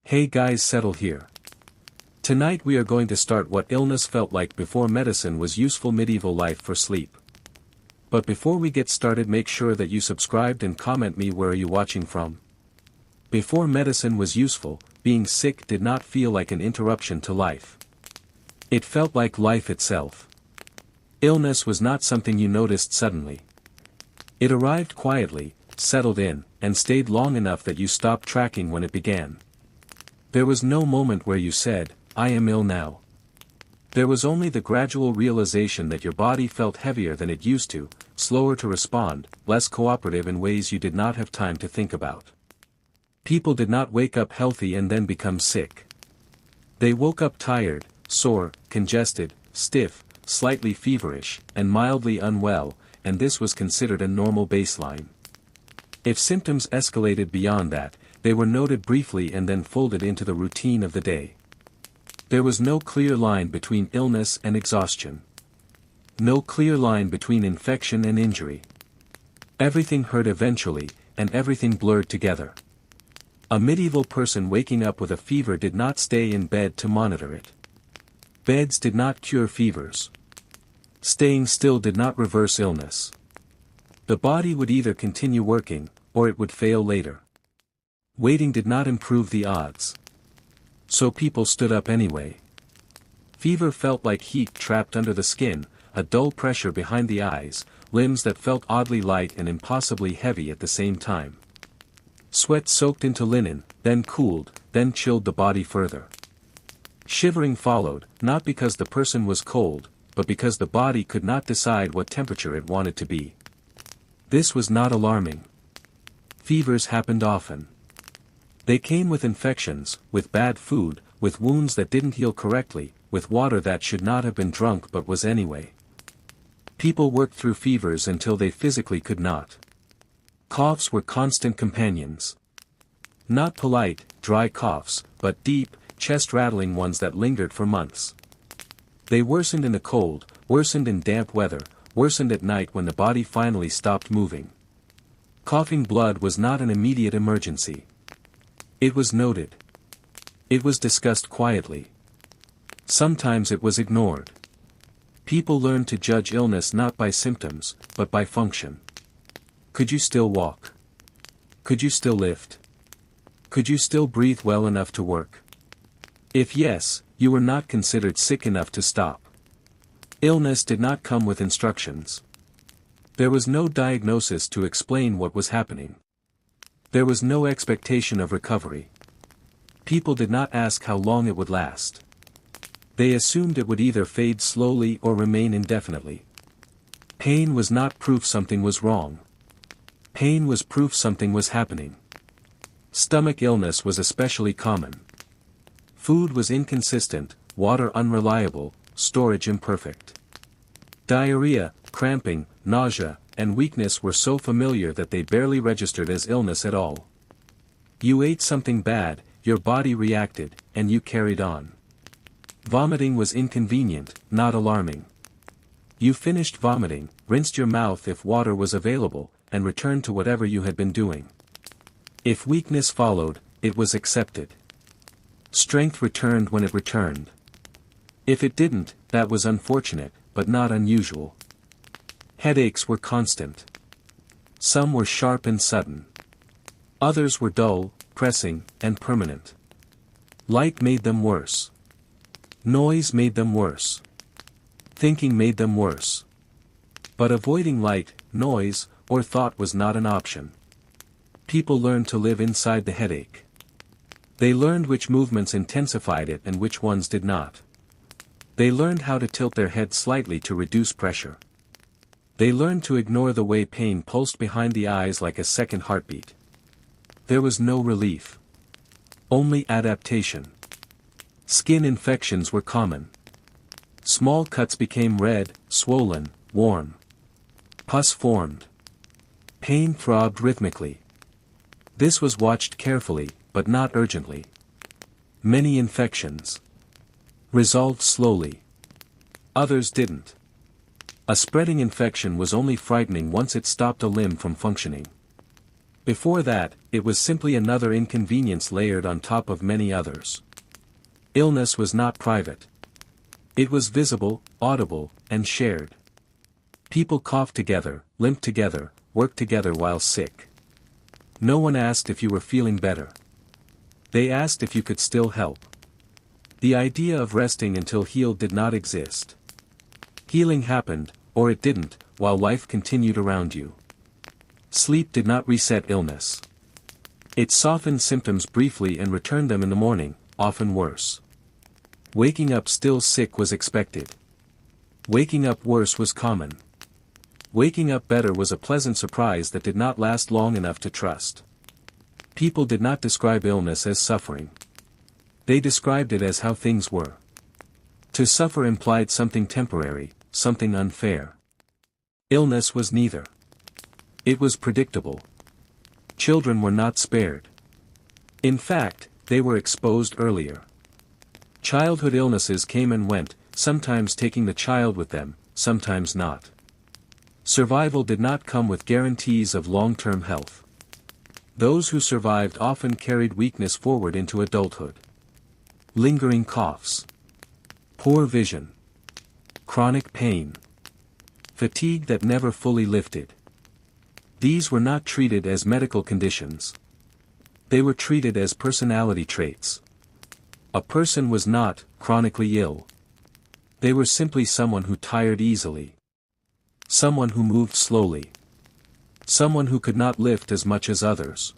Hey guys, settle here. Tonight we are going to start what illness felt like before medicine was useful. Medieval life for sleep. But before we get started, make sure that you subscribed and comment me where are you watching from. Before medicine was useful, being sick did not feel like an interruption to life. It felt like life itself. Illness was not something you noticed suddenly. It arrived quietly, settled in, and stayed long enough that you stopped tracking when it began. There was no moment where you said, "I am ill now." There was only the gradual realization that your body felt heavier than it used to, slower to respond, less cooperative in ways you did not have time to think about. People did not wake up healthy and then become sick. They woke up tired, sore, congested, stiff, slightly feverish, and mildly unwell, and this was considered a normal baseline. If symptoms escalated beyond that, they were noted briefly and then folded into the routine of the day. There was no clear line between illness and exhaustion. No clear line between infection and injury. Everything hurt eventually, and everything blurred together. A medieval person waking up with a fever did not stay in bed to monitor it. Beds did not cure fevers. Staying still did not reverse illness. The body would either continue working, or it would fail later. Waiting did not improve the odds. So people stood up anyway. Fever felt like heat trapped under the skin, a dull pressure behind the eyes, limbs that felt oddly light and impossibly heavy at the same time. Sweat soaked into linen, then cooled, then chilled the body further. Shivering followed, not because the person was cold, but because the body could not decide what temperature it wanted to be. This was not alarming. Fevers happened often. They came with infections, with bad food, with wounds that didn't heal correctly, with water that should not have been drunk but was anyway. People worked through fevers until they physically could not. Coughs were constant companions. Not polite, dry coughs, but deep, chest-rattling ones that lingered for months. They worsened in the cold, worsened in damp weather, worsened at night when the body finally stopped moving. Coughing blood was not an immediate emergency. It was noted. It was discussed quietly. Sometimes it was ignored. People learned to judge illness not by symptoms, but by function. Could you still walk? Could you still lift? Could you still breathe well enough to work? If yes, you were not considered sick enough to stop. Illness did not come with instructions. There was no diagnosis to explain what was happening. There was no expectation of recovery. People did not ask how long it would last. They assumed it would either fade slowly or remain indefinitely. Pain was not proof something was wrong. Pain was proof something was happening. Stomach illness was especially common. Food was inconsistent, water unreliable, storage imperfect. Diarrhea, cramping, nausea, and weakness were so familiar that they barely registered as illness at all. You ate something bad, your body reacted, and you carried on. Vomiting was inconvenient, not alarming. You finished vomiting, rinsed your mouth if water was available, and returned to whatever you had been doing. If weakness followed, it was accepted. Strength returned when it returned. If it didn't, that was unfortunate, but not unusual. Headaches were constant. Some were sharp and sudden. Others were dull, pressing, and permanent. Light made them worse. Noise made them worse. Thinking made them worse. But avoiding light, noise, or thought was not an option. People learned to live inside the headache. They learned which movements intensified it and which ones did not. They learned how to tilt their head slightly to reduce pressure. They learned to ignore the way pain pulsed behind the eyes like a second heartbeat. There was no relief. Only adaptation. Skin infections were common. Small cuts became red, swollen, warm. Pus formed. Pain throbbed rhythmically. This was watched carefully, but not urgently. Many infections resolved slowly. Others didn't. A spreading infection was only frightening once it stopped a limb from functioning. Before that, it was simply another inconvenience layered on top of many others. Illness was not private. It was visible, audible, and shared. People coughed together, limped together, worked together while sick. No one asked if you were feeling better. They asked if you could still help. The idea of resting until healed did not exist. Healing happened, or it didn't, while life continued around you. Sleep did not reset illness. It softened symptoms briefly and returned them in the morning, often worse. Waking up still sick was expected. Waking up worse was common. Waking up better was a pleasant surprise that did not last long enough to trust. People did not describe illness as suffering. They described it as how things were. To suffer implied something temporary, something unfair. Illness was neither. It was predictable. Children were not spared. In fact, they were exposed earlier. Childhood illnesses came and went, sometimes taking the child with them, sometimes not. Survival did not come with guarantees of long-term health. Those who survived often carried weakness forward into adulthood. Lingering coughs. Poor vision. Chronic pain. Fatigue that never fully lifted. These were not treated as medical conditions. They were treated as personality traits. A person was not chronically ill. They were simply someone who tired easily. Someone who moved slowly. Someone who could not lift as much as others.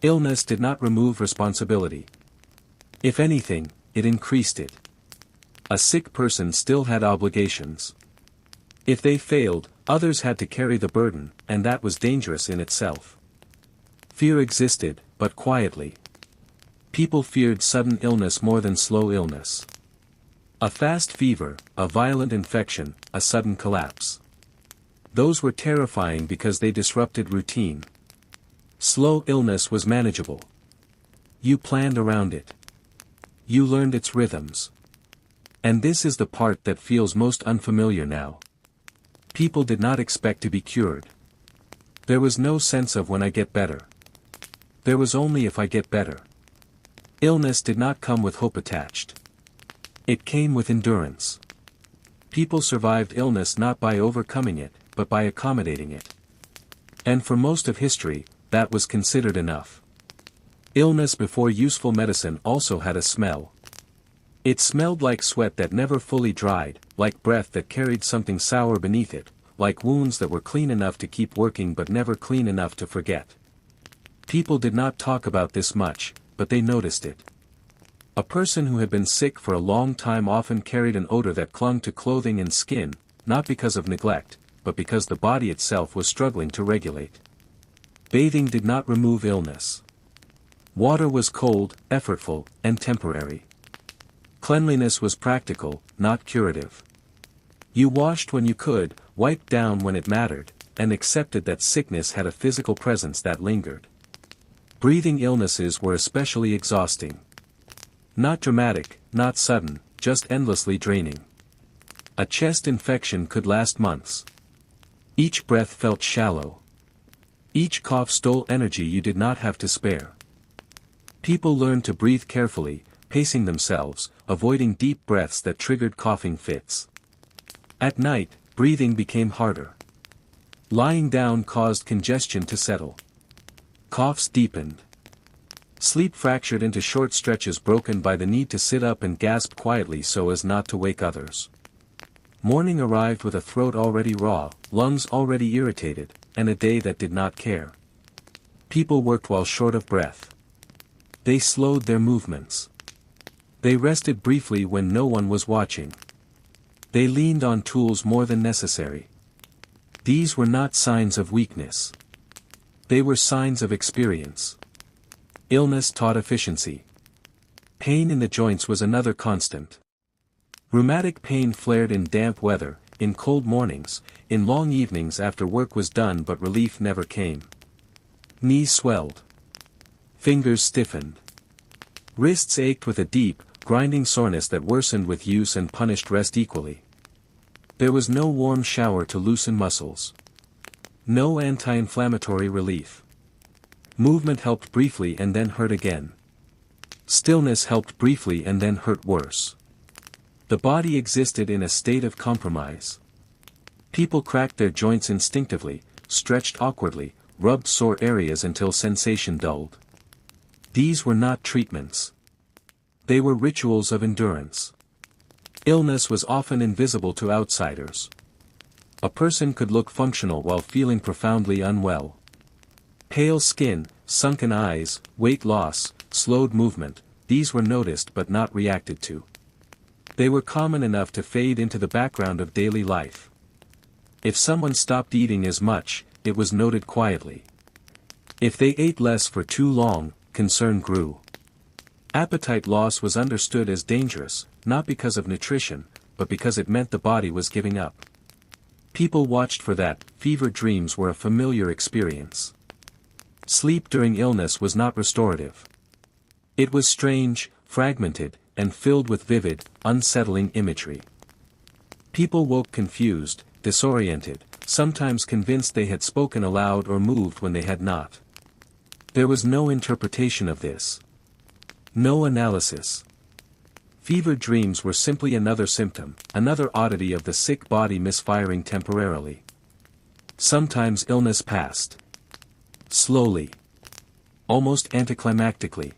Illness did not remove responsibility. If anything, it increased it. A sick person still had obligations. If they failed, others had to carry the burden, and that was dangerous in itself. Fear existed, but quietly. People feared sudden illness more than slow illness. A fast fever, a violent infection, a sudden collapse. Those were terrifying because they disrupted routine. Slow illness was manageable. You planned around it. You learned its rhythms. And this is the part that feels most unfamiliar now. People did not expect to be cured. There was no sense of when I get better. There was only if I get better. Illness did not come with hope attached. It came with endurance. People survived illness not by overcoming it, but by accommodating it. And for most of history, that was considered enough. Illness before useful medicine also had a smell. It smelled like sweat that never fully dried, like breath that carried something sour beneath it, like wounds that were clean enough to keep working but never clean enough to forget. People did not talk about this much, but they noticed it. A person who had been sick for a long time often carried an odor that clung to clothing and skin, not because of neglect, but because the body itself was struggling to regulate. Bathing did not remove illness. Water was cold, effortful, and temporary. Cleanliness was practical, not curative. You washed when you could, wiped down when it mattered, and accepted that sickness had a physical presence that lingered. Breathing illnesses were especially exhausting. Not dramatic, not sudden, just endlessly draining. A chest infection could last months. Each breath felt shallow. Each cough stole energy you did not have to spare. People learned to breathe carefully, pacing themselves, avoiding deep breaths that triggered coughing fits. At night, breathing became harder. Lying down caused congestion to settle. Coughs deepened. Sleep fractured into short stretches broken by the need to sit up and gasp quietly so as not to wake others. Morning arrived with a throat already raw, lungs already irritated, and a day that did not care. People worked while short of breath. They slowed their movements. They rested briefly when no one was watching. They leaned on tools more than necessary. These were not signs of weakness. They were signs of experience. Illness taught efficiency. Pain in the joints was another constant. Rheumatic pain flared in damp weather, in cold mornings, in long evenings after work was done but relief never came. Knees swelled. Fingers stiffened. Wrists ached with a deep, grinding soreness that worsened with use and punished rest equally. There was no warm shower to loosen muscles. No anti-inflammatory relief. Movement helped briefly and then hurt again. Stillness helped briefly and then hurt worse. The body existed in a state of compromise. People cracked their joints instinctively, stretched awkwardly, rubbed sore areas until sensation dulled. These were not treatments. They were rituals of endurance. Illness was often invisible to outsiders. A person could look functional while feeling profoundly unwell. Pale skin, sunken eyes, weight loss, slowed movement, these were noticed but not reacted to. They were common enough to fade into the background of daily life. If someone stopped eating as much, it was noted quietly. If they ate less for too long, concern grew. Appetite loss was understood as dangerous, not because of nutrition, but because it meant the body was giving up. People watched for that. Fever dreams were a familiar experience. Sleep during illness was not restorative. It was strange, fragmented, and filled with vivid, unsettling imagery. People woke confused, disoriented, sometimes convinced they had spoken aloud or moved when they had not. There was no interpretation of this. No analysis. Fever dreams were simply another symptom, another oddity of the sick body misfiring temporarily. Sometimes illness passed. Slowly. Almost anticlimactically.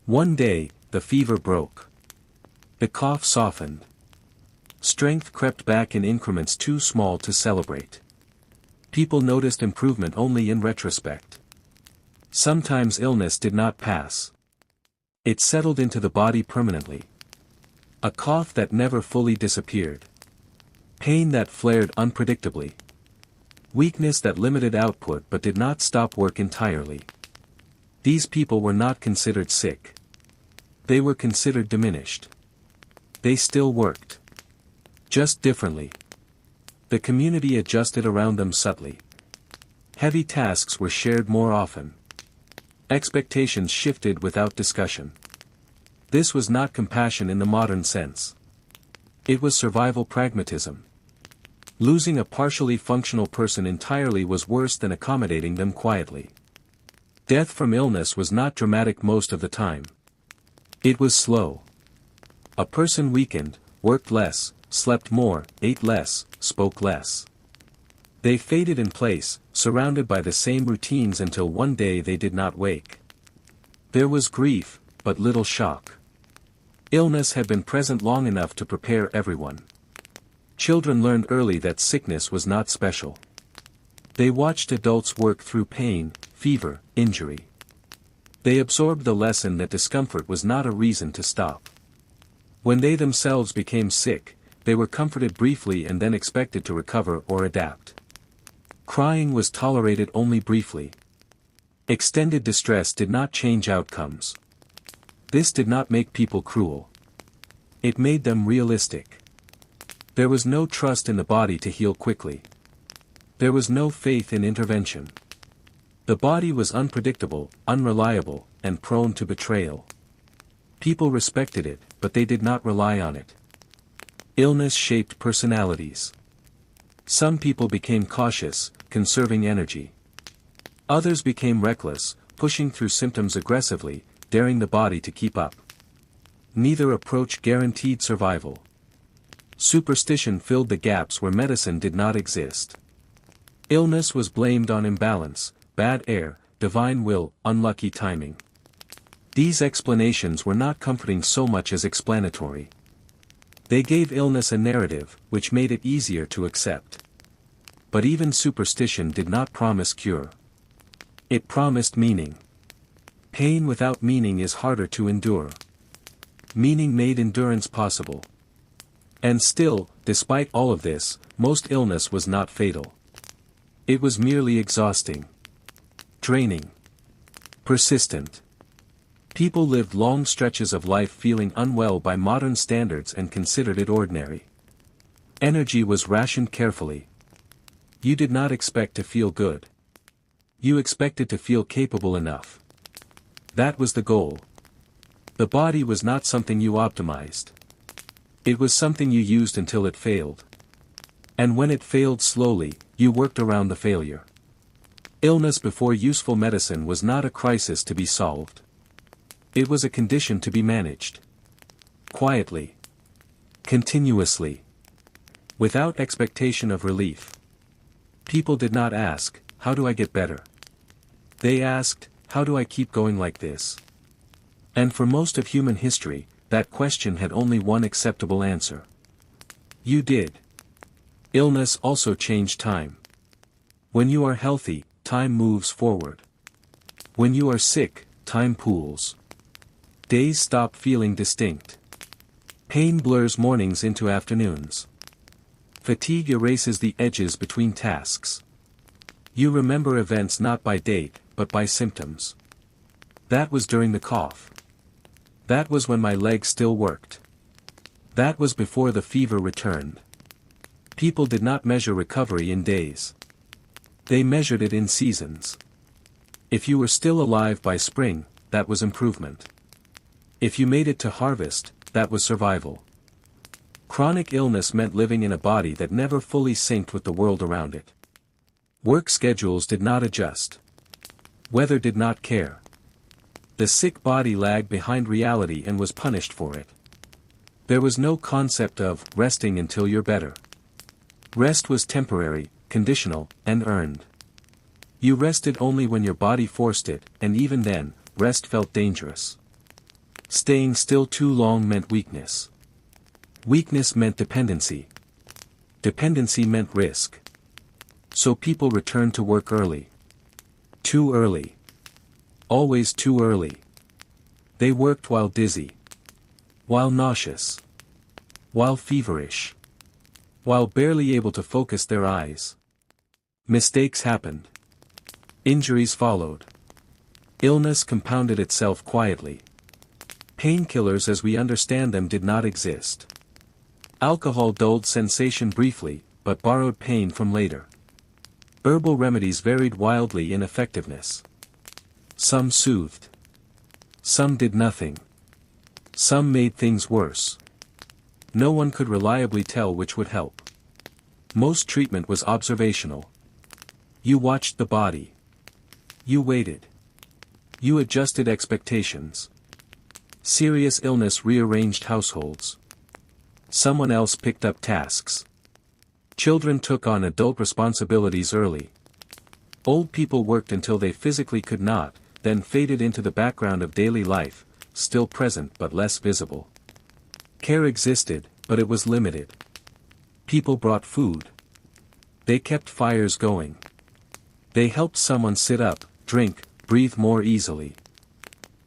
One day, the fever broke. The cough softened. Strength crept back in increments too small to celebrate. People noticed improvement only in retrospect. Sometimes illness did not pass. It settled into the body permanently. A cough that never fully disappeared. Pain that flared unpredictably. Weakness that limited output but did not stop work entirely. These people were not considered sick. They were considered diminished. They still worked. Just differently. The community adjusted around them subtly. Heavy tasks were shared more often. Expectations shifted without discussion. This was not compassion in the modern sense. It was survival pragmatism. Losing a partially functional person entirely was worse than accommodating them quietly. Death from illness was not dramatic most of the time. It was slow. A person weakened, worked less, slept more, ate less, spoke less. They faded in place, surrounded by the same routines until one day they did not wake. There was grief, but little shock. Illness had been present long enough to prepare everyone. Children learned early that sickness was not special. They watched adults work through pain, fever, injury. They absorbed the lesson that discomfort was not a reason to stop. When they themselves became sick, they were comforted briefly and then expected to recover or adapt. Crying was tolerated only briefly. Extended distress did not change outcomes. This did not make people cruel. It made them realistic. There was no trust in the body to heal quickly. There was no faith in intervention. The body was unpredictable, unreliable, and prone to betrayal. People respected it, but they did not rely on it. Illness shaped personalities. Some people became cautious, conserving energy. Others became reckless, pushing through symptoms aggressively, daring the body to keep up. Neither approach guaranteed survival. Superstition filled the gaps where medicine did not exist. Illness was blamed on imbalance, bad air, divine will, unlucky timing. These explanations were not comforting so much as explanatory. They gave illness a narrative, which made it easier to accept. But even superstition did not promise cure. It promised meaning. Pain without meaning is harder to endure. Meaning made endurance possible. And still, despite all of this, most illness was not fatal. It was merely exhausting. Draining. Persistent. People lived long stretches of life feeling unwell by modern standards and considered it ordinary. Energy was rationed carefully. You did not expect to feel good. You expected to feel capable enough. That was the goal. The body was not something you optimized. It was something you used until it failed. And when it failed slowly, you worked around the failure. Illness before useful medicine was not a crisis to be solved. It was a condition to be managed. Quietly. Continuously. Without expectation of relief. People did not ask, "How do I get better?" They asked, "How do I keep going like this?" And for most of human history, that question had only one acceptable answer. You did. Illness also changed time. When you are healthy, time moves forward. When you are sick, time pools. Days stop feeling distinct. Pain blurs mornings into afternoons. Fatigue erases the edges between tasks. You remember events not by date, but by symptoms. That was during the cough. That was when my leg still worked. That was before the fever returned. People did not measure recovery in days. They measured it in seasons. If you were still alive by spring, that was improvement. If you made it to harvest, that was survival. Chronic illness meant living in a body that never fully synced with the world around it. Work schedules did not adjust. Weather did not care. The sick body lagged behind reality and was punished for it. There was no concept of resting until you're better. Rest was temporary, conditional, and earned. You rested only when your body forced it, and even then, rest felt dangerous. Staying still too long meant weakness. Weakness meant dependency. Dependency meant risk. So people returned to work early. Too early. Always too early. They worked while dizzy. While nauseous. While feverish. While barely able to focus their eyes. Mistakes happened. Injuries followed. Illness compounded itself quietly. Painkillers as we understand them did not exist. Alcohol dulled sensation briefly, but borrowed pain from later. Herbal remedies varied wildly in effectiveness. Some soothed. Some did nothing. Some made things worse. No one could reliably tell which would help. Most treatment was observational. You watched the body. You waited. You adjusted expectations. Serious illness rearranged households. Someone else picked up tasks. Children took on adult responsibilities early. Old people worked until they physically could not, then faded into the background of daily life, still present but less visible. Care existed, but it was limited. People brought food. They kept fires going. They helped someone sit up, drink, breathe more easily.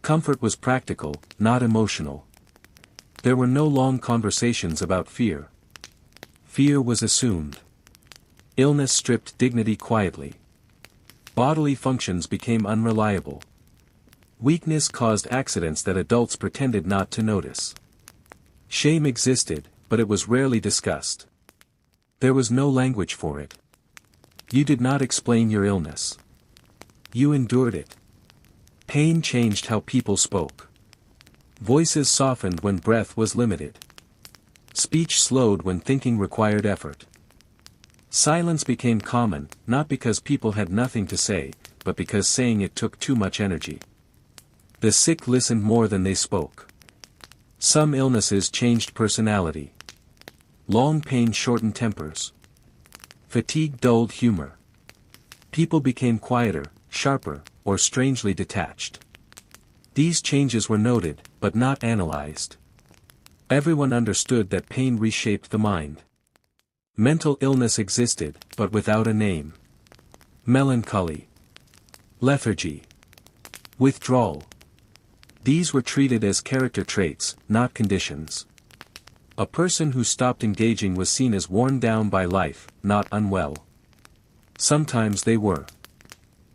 Comfort was practical, not emotional. There were no long conversations about fear. Fear was assumed. Illness stripped dignity quietly. Bodily functions became unreliable. Weakness caused accidents that adults pretended not to notice. Shame existed, but it was rarely discussed. There was no language for it. You did not explain your illness. You endured it. Pain changed how people spoke. Voices softened when breath was limited. Speech slowed when thinking required effort. Silence became common, not because people had nothing to say, but because saying it took too much energy. The sick listened more than they spoke. Some illnesses changed personality. Long pain shortened tempers. Fatigue dulled humor. People became quieter, sharper, or strangely detached. These changes were noted, but not analyzed. Everyone understood that pain reshaped the mind. Mental illness existed, but without a name. Melancholy. Lethargy. Withdrawal. These were treated as character traits, not conditions. A person who stopped engaging was seen as worn down by life, not unwell. Sometimes they were.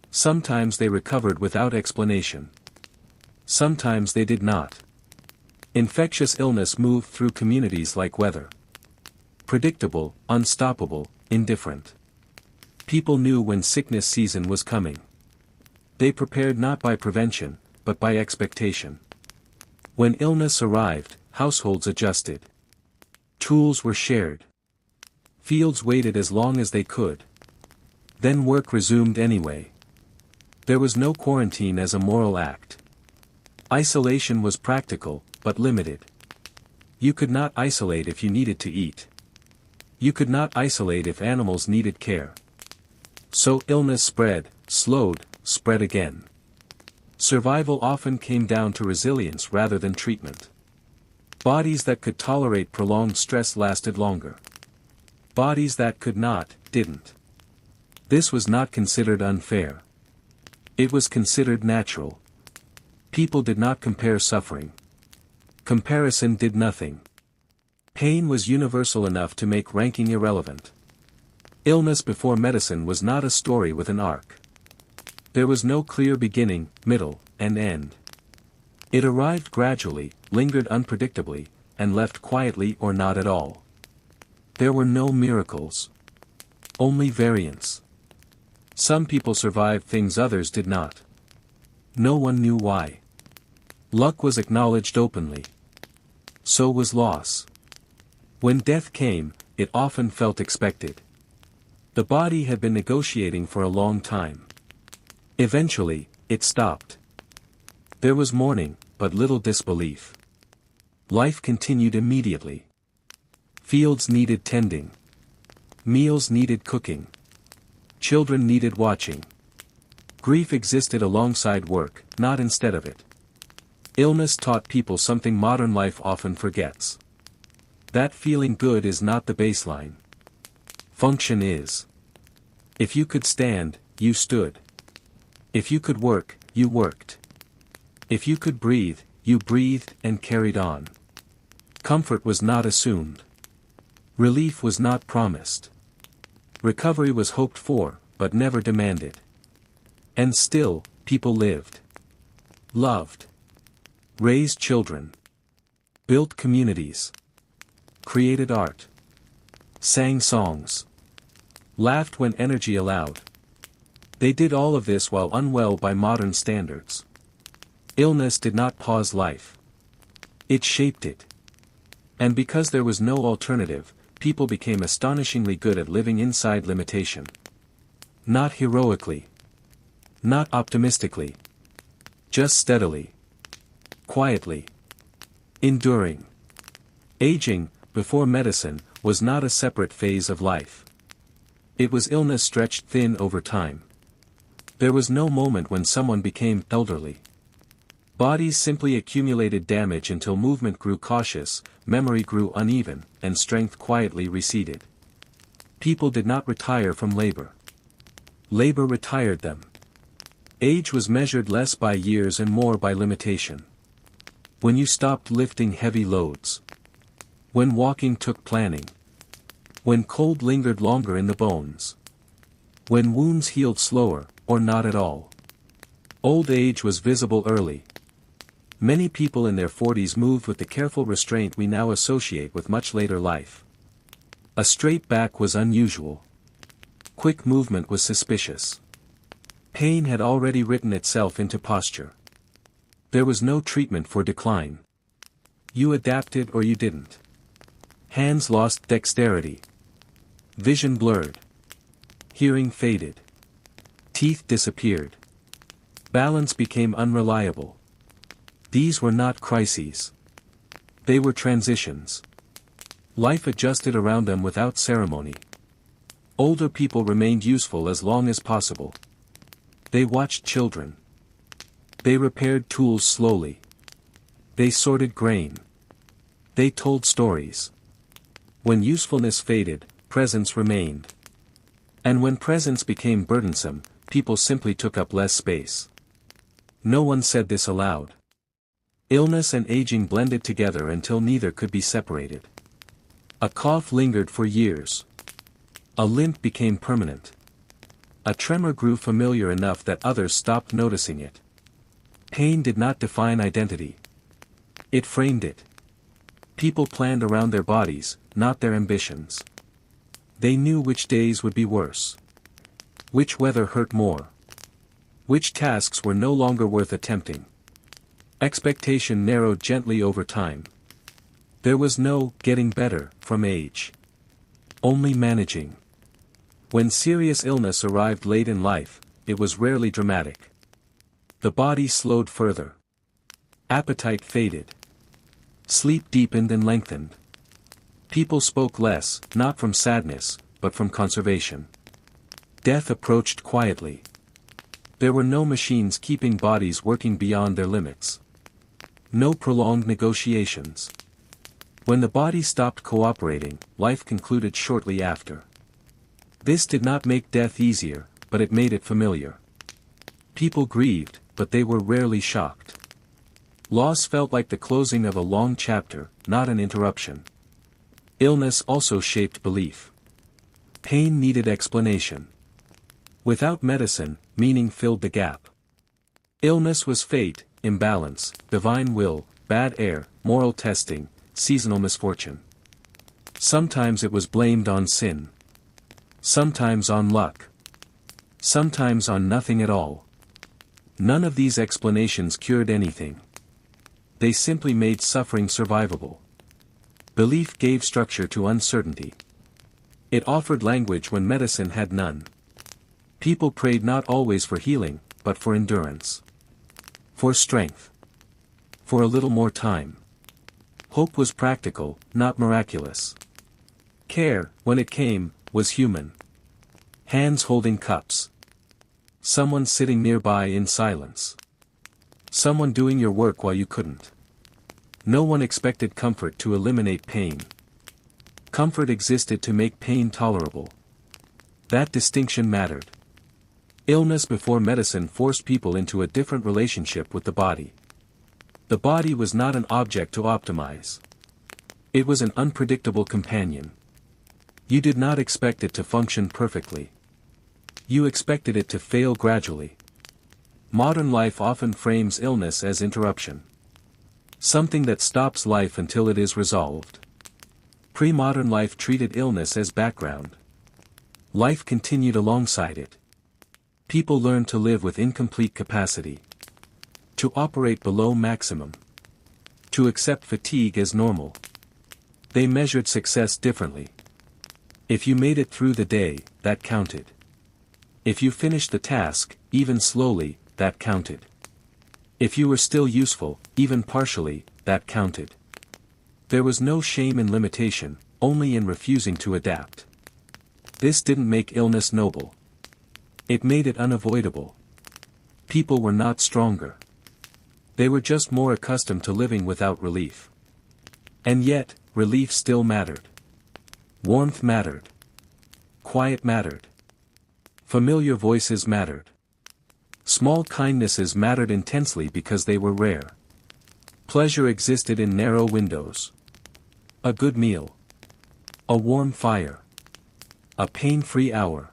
Sometimes they recovered without explanation. Sometimes they did not. Infectious illness moved through communities like weather. Predictable, unstoppable, indifferent. People knew when sickness season was coming. They prepared not by prevention, but by expectation. When illness arrived, households adjusted. Tools were shared. Fields waited as long as they could. Then work resumed anyway. There was no quarantine as a moral act. Isolation was practical, but limited. You could not isolate if you needed to eat. You could not isolate if animals needed care. So illness spread, slowed, spread again. Survival often came down to resilience rather than treatment. Bodies that could tolerate prolonged stress lasted longer. Bodies that could not, didn't. This was not considered unfair. It was considered natural. People did not compare suffering. Comparison did nothing. Pain was universal enough to make ranking irrelevant. Illness before medicine was not a story with an arc. There was no clear beginning, middle, and end. It arrived gradually, lingered unpredictably, and left quietly or not at all. There were no miracles. Only variants. Some people survived things others did not. No one knew why. Luck was acknowledged openly. So was loss. When death came, it often felt expected. The body had been negotiating for a long time. Eventually, it stopped. There was mourning, but little disbelief. Life continued immediately. Fields needed tending. Meals needed cooking. Children needed watching. Grief existed alongside work, not instead of it. Illness taught people something modern life often forgets. That feeling good is not the baseline. Function is. If you could stand, you stood. If you could work, you worked. If you could breathe, you breathed and carried on. Comfort was not assumed. Relief was not promised. Recovery was hoped for, but never demanded. And still, people lived. Loved. Raised children. Built communities. Created art. Sang songs. Laughed when energy allowed. They did all of this while unwell by modern standards. Illness did not pause life. It shaped it. And because there was no alternative, people became astonishingly good at living inside limitation. Not heroically. Not optimistically. Just steadily. Quietly. Enduring. Aging, before medicine, was not a separate phase of life. It was illness stretched thin over time. There was no moment when someone became elderly. Bodies simply accumulated damage until movement grew cautious, memory grew uneven, and strength quietly receded. People did not retire from labor. Labor retired them. Age was measured less by years and more by limitation. When you stopped lifting heavy loads. When walking took planning. When cold lingered longer in the bones. When wounds healed slower, or not at all. Old age was visible early. Many people in their 40s moved with the careful restraint we now associate with much later life. A straight back was unusual. Quick movement was suspicious. Pain had already written itself into posture. There was no treatment for decline. You adapted or you didn't. Hands lost dexterity. Vision blurred. Hearing faded. Teeth disappeared. Balance became unreliable. These were not crises. They were transitions. Life adjusted around them without ceremony. Older people remained useful as long as possible. They watched children. They repaired tools slowly. They sorted grain. They told stories. When usefulness faded, presence remained. And when presence became burdensome, people simply took up less space. No one said this aloud. Illness and aging blended together until neither could be separated. A cough lingered for years. A limp became permanent. A tremor grew familiar enough that others stopped noticing it. Pain did not define identity. It framed it. People planned around their bodies, not their ambitions. They knew which days would be worse. Which weather hurt more. Which tasks were no longer worth attempting. Expectation narrowed gently over time. There was no getting better from age. Only managing. When serious illness arrived late in life, it was rarely dramatic. The body slowed further. Appetite faded. Sleep deepened and lengthened. People spoke less, not from sadness, but from conservation. Death approached quietly. There were no machines keeping bodies working beyond their limits. No prolonged negotiations. When the body stopped cooperating, life concluded shortly after. This did not make death easier, but it made it familiar. People grieved, but they were rarely shocked. Loss felt like the closing of a long chapter, not an interruption. Illness also shaped belief. Pain needed explanation. Without medicine, meaning filled the gap. Illness was fate, imbalance, divine will, bad air, moral testing, seasonal misfortune. Sometimes it was blamed on sin. Sometimes on luck. Sometimes on nothing at all. None of these explanations cured anything. They simply made suffering survivable. Belief gave structure to uncertainty. It offered language when medicine had none. People prayed not always for healing, but for endurance. For strength. For a little more time. Hope was practical, not miraculous. Care, when it came, was human. Hands holding cups. Someone sitting nearby in silence. Someone doing your work while you couldn't. No one expected comfort to eliminate pain. Comfort existed to make pain tolerable. That distinction mattered. Illness before medicine forced people into a different relationship with the body. The body was not an object to optimize. It was an unpredictable companion. You did not expect it to function perfectly. You expected it to fail gradually. Modern life often frames illness as interruption. Something that stops life until it is resolved. Pre-modern life treated illness as background. Life continued alongside it. People learned to live with incomplete capacity. To operate below maximum. To accept fatigue as normal. They measured success differently. If you made it through the day, that counted. If you finished the task, even slowly, that counted. If you were still useful, even partially, that counted. There was no shame in limitation, only in refusing to adapt. This didn't make illness noble. It made it unavoidable. People were not stronger. They were just more accustomed to living without relief. And yet, relief still mattered. Warmth mattered. Quiet mattered. Familiar voices mattered. Small kindnesses mattered intensely because they were rare. Pleasure existed in narrow windows. A good meal. A warm fire. A pain-free hour.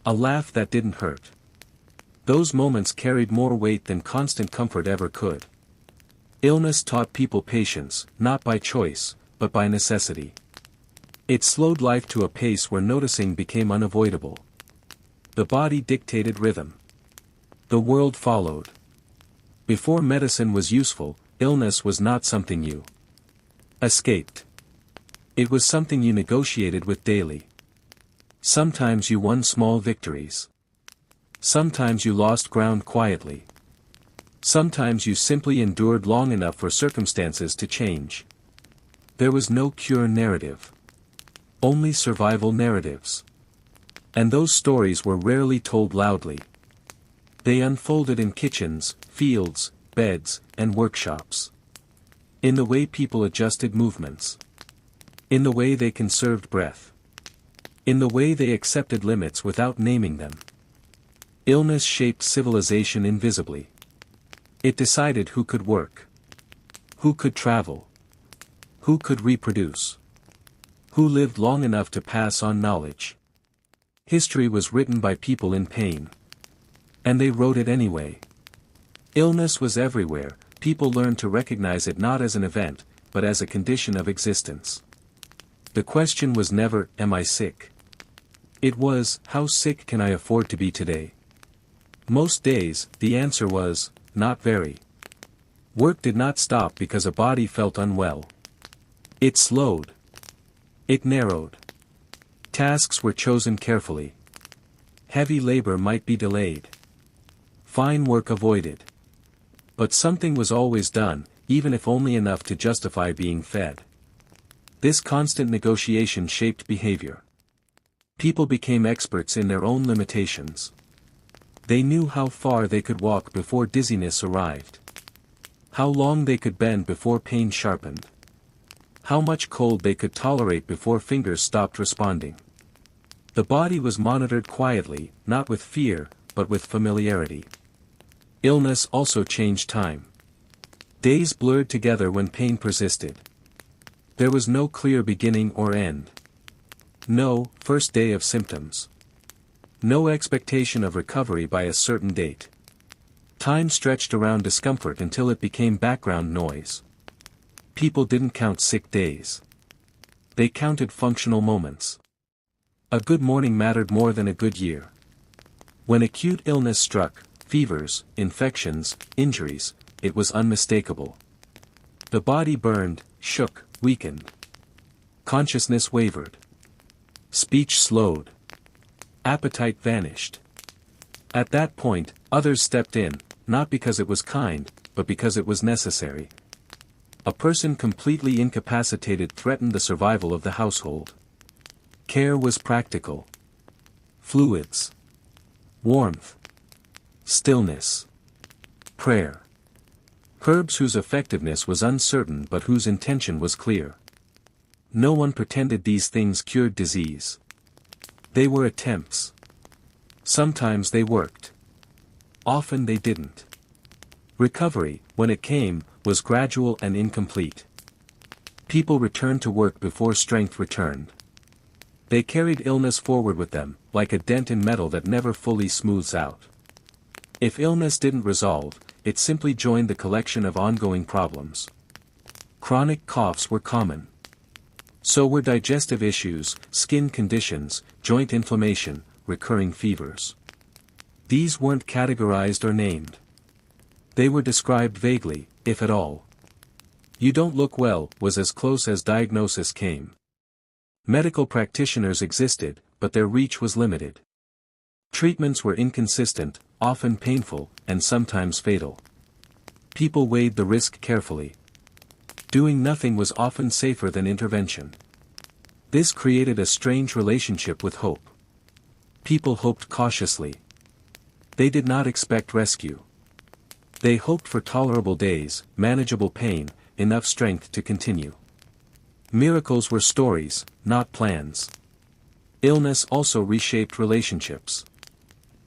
A laugh that didn't hurt. Those moments carried more weight than constant comfort ever could. Illness taught people patience, not by choice, but by necessity. It slowed life to a pace where noticing became unavoidable. The body dictated rhythm. The world followed. Before medicine was useful, illness was not something you escaped. It was something you negotiated with daily. Sometimes you won small victories. Sometimes you lost ground quietly. Sometimes you simply endured long enough for circumstances to change. There was no cure narrative. Only survival narratives. And those stories were rarely told loudly. They unfolded in kitchens, fields, beds, and workshops. In the way people adjusted movements. In the way they conserved breath. In the way they accepted limits without naming them. Illness shaped civilization invisibly. It decided who could work. Who could travel. Who could reproduce. Who lived long enough to pass on knowledge. History was written by people in pain. And they wrote it anyway. Illness was everywhere, people learned to recognize it not as an event, but as a condition of existence. The question was never, am I sick? It was, how sick can I afford to be today? Most days, the answer was, not very. Work did not stop because a body felt unwell. It slowed. It narrowed. Tasks were chosen carefully. Heavy labor might be delayed. Fine work avoided. But something was always done, even if only enough to justify being fed. This constant negotiation shaped behavior. People became experts in their own limitations. They knew how far they could walk before dizziness arrived. How long they could bend before pain sharpened. How much cold they could tolerate before fingers stopped responding. The body was monitored quietly, not with fear, but with familiarity. Illness also changed time. Days blurred together when pain persisted. There was no clear beginning or end. No first day of symptoms. No expectation of recovery by a certain date. Time stretched around discomfort until it became background noise. People didn't count sick days. They counted functional moments. A good morning mattered more than a good year. When acute illness struck, fevers, infections, injuries, it was unmistakable. The body burned, shook, weakened. Consciousness wavered. Speech slowed. Appetite vanished. At that point, others stepped in, not because it was kind, but because it was necessary. A person completely incapacitated threatened the survival of the household. Care was practical. Fluids. Warmth. Stillness. Prayer. Herbs whose effectiveness was uncertain but whose intention was clear. No one pretended these things cured disease. They were attempts. Sometimes they worked. Often they didn't. Recovery, when it came, was gradual and incomplete. People returned to work before strength returned. They carried illness forward with them, like a dent in metal that never fully smooths out. If illness didn't resolve, it simply joined the collection of ongoing problems. Chronic coughs were common. So were digestive issues, skin conditions, joint inflammation, recurring fevers. These weren't categorized or named. They were described vaguely, if at all. "You don't look well" was as close as diagnosis came. Medical practitioners existed, but their reach was limited. Treatments were inconsistent, often painful, and sometimes fatal. People weighed the risk carefully. Doing nothing was often safer than intervention. This created a strange relationship with hope. People hoped cautiously. They did not expect rescue. They hoped for tolerable days, manageable pain, enough strength to continue. Miracles were stories, not plans. Illness also reshaped relationships.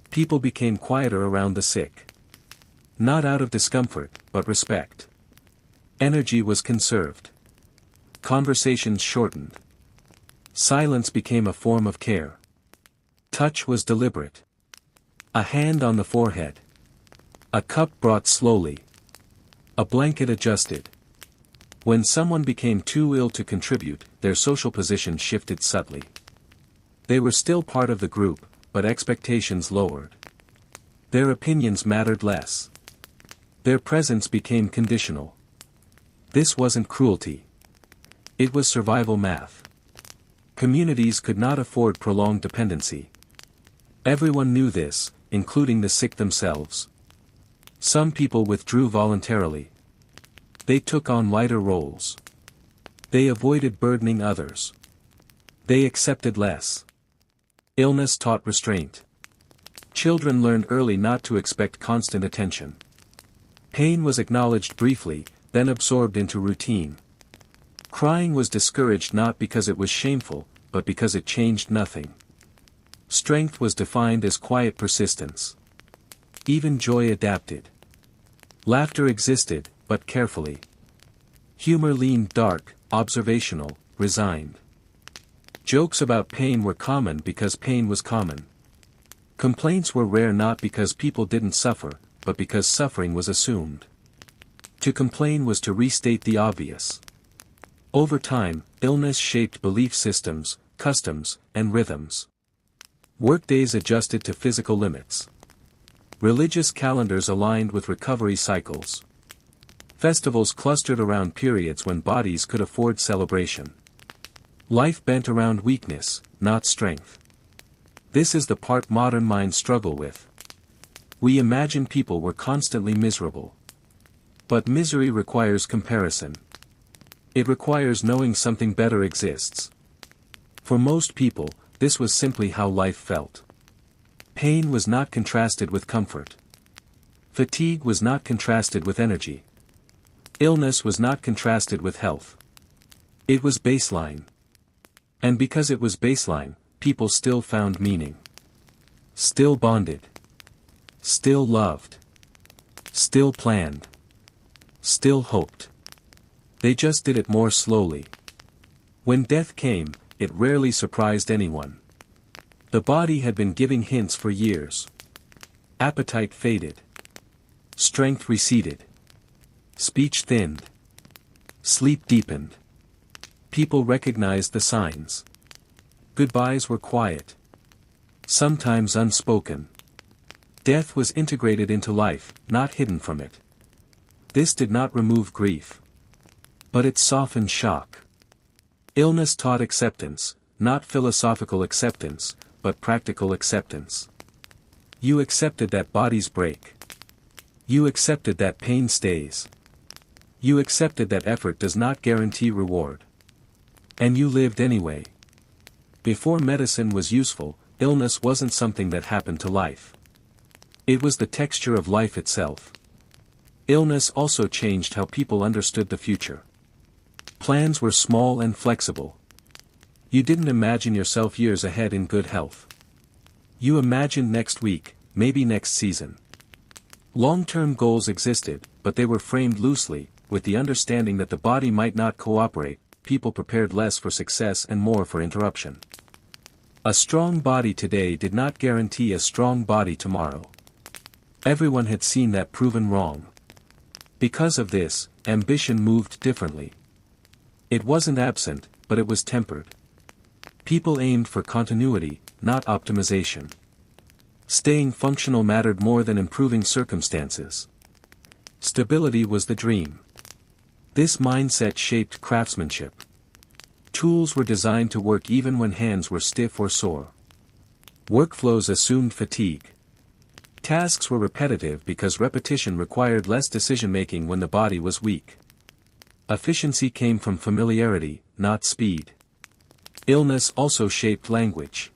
People became quieter around the sick. Not out of discomfort, but respect. Energy was conserved. Conversations shortened. Silence became a form of care. Touch was deliberate. A hand on the forehead. A cup brought slowly. A blanket adjusted. When someone became too ill to contribute, their social position shifted subtly. They were still part of the group, but expectations lowered. Their opinions mattered less. Their presence became conditional. This wasn't cruelty. It was survival math. Communities could not afford prolonged dependency. Everyone knew this, including the sick themselves. Some people withdrew voluntarily. They took on lighter roles. They avoided burdening others. They accepted less. Illness taught restraint. Children learned early not to expect constant attention. Pain was acknowledged briefly, then absorbed into routine. Crying was discouraged not because it was shameful, but because it changed nothing. Strength was defined as quiet persistence. Even joy adapted. Laughter existed, but carefully. Humor leaned dark, observational, resigned. Jokes about pain were common because pain was common. Complaints were rare not because people didn't suffer, but because suffering was assumed. To complain was to restate the obvious. Over time, illness shaped belief systems, customs, and rhythms. Workdays adjusted to physical limits. Religious calendars aligned with recovery cycles. Festivals clustered around periods when bodies could afford celebration. Life bent around weakness, not strength. This is the part modern minds struggle with. We imagine people were constantly miserable. But misery requires comparison. It requires knowing something better exists. For most people, this was simply how life felt. Pain was not contrasted with comfort. Fatigue was not contrasted with energy. Illness was not contrasted with health. It was baseline. And because it was baseline, people still found meaning. Still bonded. Still loved. Still planned. Still hoped. They just did it more slowly. When death came, it rarely surprised anyone. The body had been giving hints for years. Appetite faded. Strength receded. Speech thinned. Sleep deepened. People recognized the signs. Goodbyes were quiet. Sometimes unspoken. Death was integrated into life, not hidden from it. This did not remove grief. But it softened shock. Illness taught acceptance, not philosophical acceptance, but practical acceptance. You accepted that bodies break. You accepted that pain stays. You accepted that effort does not guarantee reward. And you lived anyway. Before medicine was useful, illness wasn't something that happened to life. It was the texture of life itself. Illness also changed how people understood the future. Plans were small and flexible. You didn't imagine yourself years ahead in good health. You imagined next week, maybe next season. Long-term goals existed, but they were framed loosely, with the understanding that the body might not cooperate. People prepared less for success and more for interruption. A strong body today did not guarantee a strong body tomorrow. Everyone had seen that proven wrong. Because of this, ambition moved differently. It wasn't absent, but it was tempered. People aimed for continuity, not optimization. Staying functional mattered more than improving circumstances. Stability was the dream. This mindset shaped craftsmanship. Tools were designed to work even when hands were stiff or sore. Workflows assumed fatigue. Tasks were repetitive because repetition required less decision-making when the body was weak. Efficiency came from familiarity, not speed. Illness also shaped language.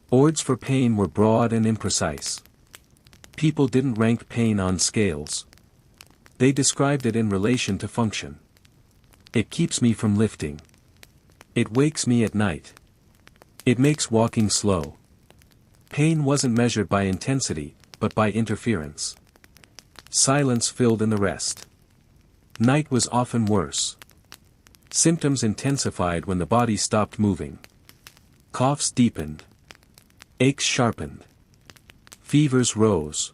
Words for pain were broad and imprecise. People didn't rank pain on scales. They described it in relation to function. It keeps me from lifting. It wakes me at night. It makes walking slow. Pain wasn't measured by intensity, but by interference. Silence filled in the rest. Night was often worse. Symptoms intensified when the body stopped moving. Coughs deepened. Aches sharpened. Fevers rose.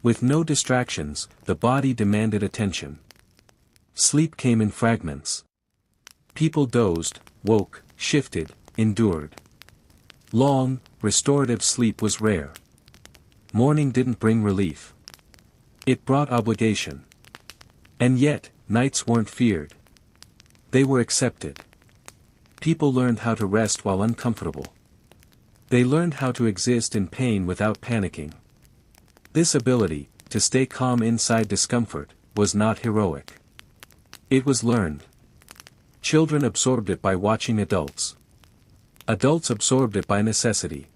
With no distractions, the body demanded attention. Sleep came in fragments. People dozed, woke, shifted, endured. Long, restorative sleep was rare. Morning didn't bring relief. It brought obligation. And yet, nights weren't feared. They were accepted. People learned how to rest while uncomfortable. They learned how to exist in pain without panicking. This ability, to stay calm inside discomfort, was not heroic. It was learned. Children absorbed it by watching adults. Adults absorbed it by necessity.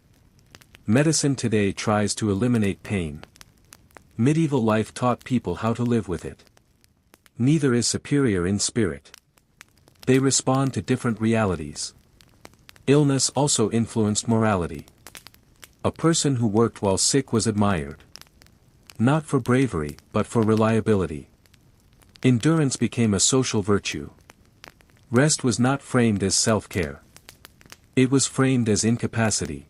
Medicine today tries to eliminate pain. Medieval life taught people how to live with it. Neither is superior in spirit. They respond to different realities. Illness also influenced morality. A person who worked while sick was admired. Not for bravery, but for reliability. Endurance became a social virtue. Rest was not framed as self-care. It was framed as incapacity.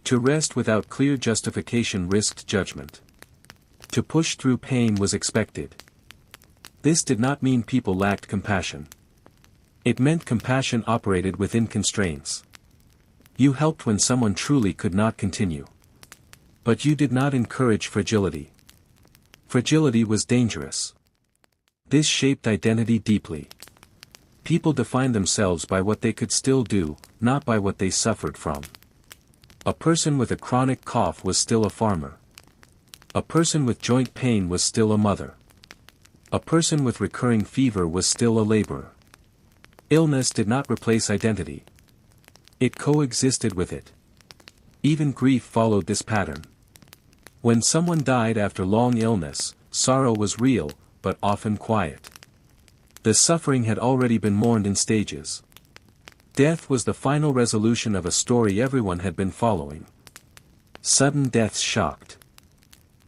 To rest without clear justification risked judgment. To push through pain was expected. This did not mean people lacked compassion. It meant compassion operated within constraints. You helped when someone truly could not continue. But you did not encourage fragility. Fragility was dangerous. This shaped identity deeply. People defined themselves by what they could still do, not by what they suffered from. A person with a chronic cough was still a farmer. A person with joint pain was still a mother. A person with recurring fever was still a laborer. Illness did not replace identity. It coexisted with it. Even grief followed this pattern. When someone died after long illness, sorrow was real, but often quiet. The suffering had already been mourned in stages. Death was the final resolution of a story everyone had been following. Sudden deaths shocked.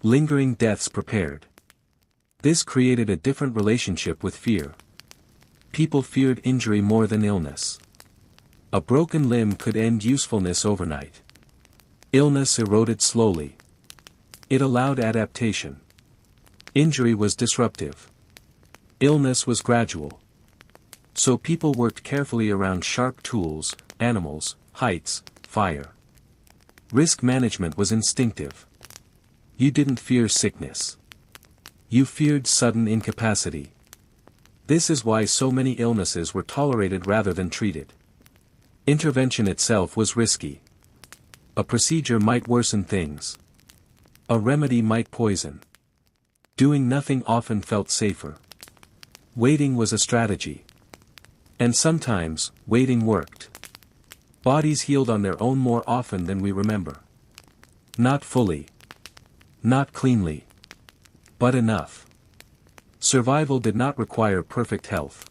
Lingering deaths prepared. This created a different relationship with fear. People feared injury more than illness. A broken limb could end usefulness overnight. Illness eroded slowly. It allowed adaptation. Injury was disruptive. Illness was gradual. So people worked carefully around sharp tools, animals, heights, fire. Risk management was instinctive. You didn't fear sickness. You feared sudden incapacity. This is why so many illnesses were tolerated rather than treated. Intervention itself was risky. A procedure might worsen things. A remedy might poison. Doing nothing often felt safer. Waiting was a strategy. And sometimes, waiting worked. Bodies healed on their own more often than we remember. Not fully. Not cleanly. But enough. Survival did not require perfect health.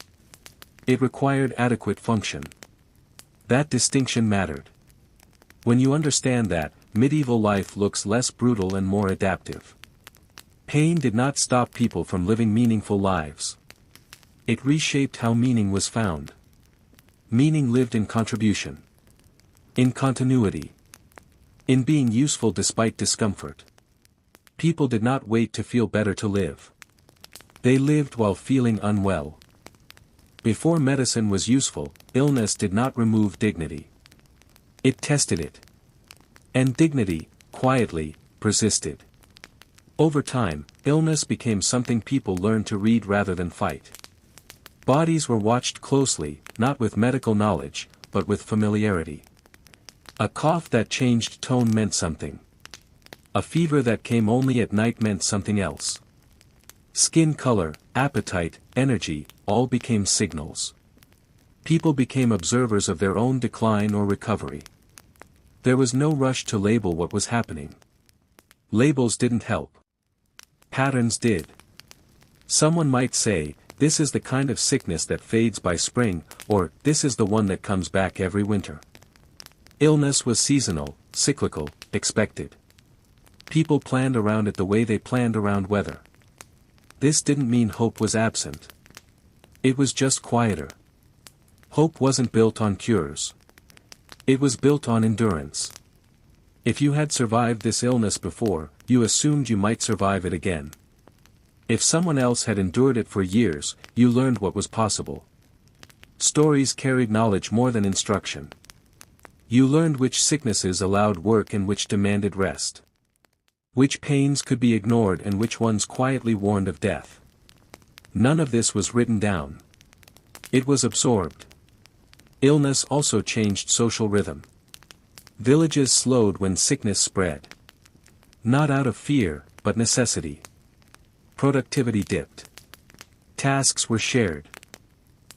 It required adequate function. That distinction mattered. When you understand that, medieval life looks less brutal and more adaptive. Pain did not stop people from living meaningful lives. It reshaped how meaning was found. Meaning lived in contribution. In continuity. In being useful despite discomfort. People did not wait to feel better to live. They lived while feeling unwell. Before medicine was useful, illness did not remove dignity. It tested it. And dignity, quietly, persisted. Over time, illness became something people learned to read rather than fight. Bodies were watched closely, not with medical knowledge, but with familiarity. A cough that changed tone meant something. A fever that came only at night meant something else. Skin color, appetite, energy, all became signals. People became observers of their own decline or recovery. There was no rush to label what was happening. Labels didn't help. Patterns did. Someone might say, this is the kind of sickness that fades by spring, or this is the one that comes back every winter. Illness was seasonal, cyclical, expected. People planned around it the way they planned around weather. This didn't mean hope was absent. It was just quieter. Hope wasn't built on cures. It was built on endurance. If you had survived this illness before, you assumed you might survive it again. If someone else had endured it for years, you learned what was possible. Stories carried knowledge more than instruction. You learned which sicknesses allowed work and which demanded rest. Which pains could be ignored and which ones quietly warned of death. None of this was written down. It was absorbed. Illness also changed social rhythm. Villages slowed when sickness spread. Not out of fear, but necessity. Productivity dipped. Tasks were shared.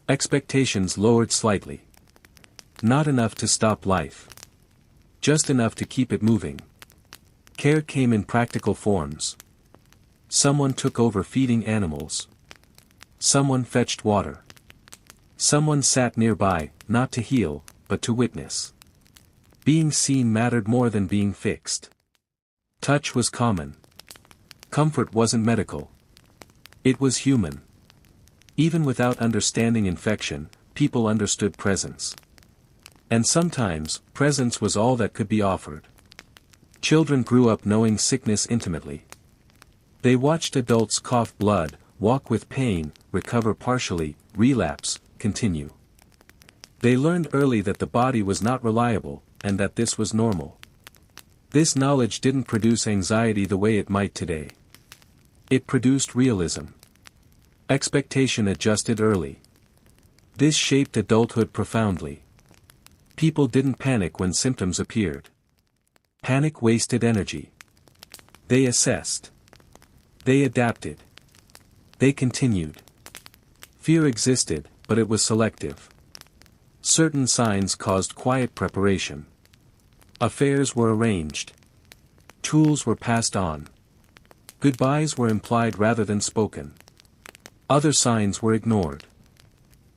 Expectations lowered slightly. Not enough to stop life. Just enough to keep it moving. Care came in practical forms. Someone took over feeding animals. Someone fetched water. Someone sat nearby, not to heal, but to witness. Being seen mattered more than being fixed. Touch was common. Comfort wasn't medical. It was human. Even without understanding infection, people understood presence. And sometimes, presence was all that could be offered. Children grew up knowing sickness intimately. They watched adults cough blood, walk with pain, recover partially, relapse, continue. They learned early that the body was not reliable, and that this was normal. This knowledge didn't produce anxiety the way it might today. It produced realism. Expectation adjusted early. This shaped adulthood profoundly. People didn't panic when symptoms appeared. Panic wasted energy. They assessed. They adapted. They continued. Fear existed, but it was selective. Certain signs caused quiet preparation. Affairs were arranged. Tools were passed on. Goodbyes were implied rather than spoken. Other signs were ignored.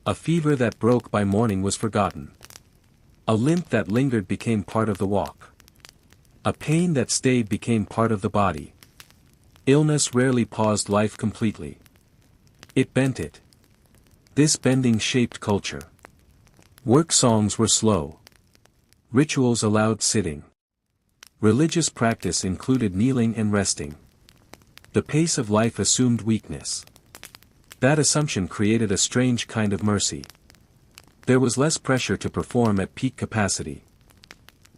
A fever that broke by morning was forgotten. A limp that lingered became part of the walk. A pain that stayed became part of the body. Illness rarely paused life completely. It bent it. This bending shaped culture. Work songs were slow. Rituals allowed sitting. Religious practice included kneeling and resting. The pace of life assumed weakness. That assumption created a strange kind of mercy. There was less pressure to perform at peak capacity.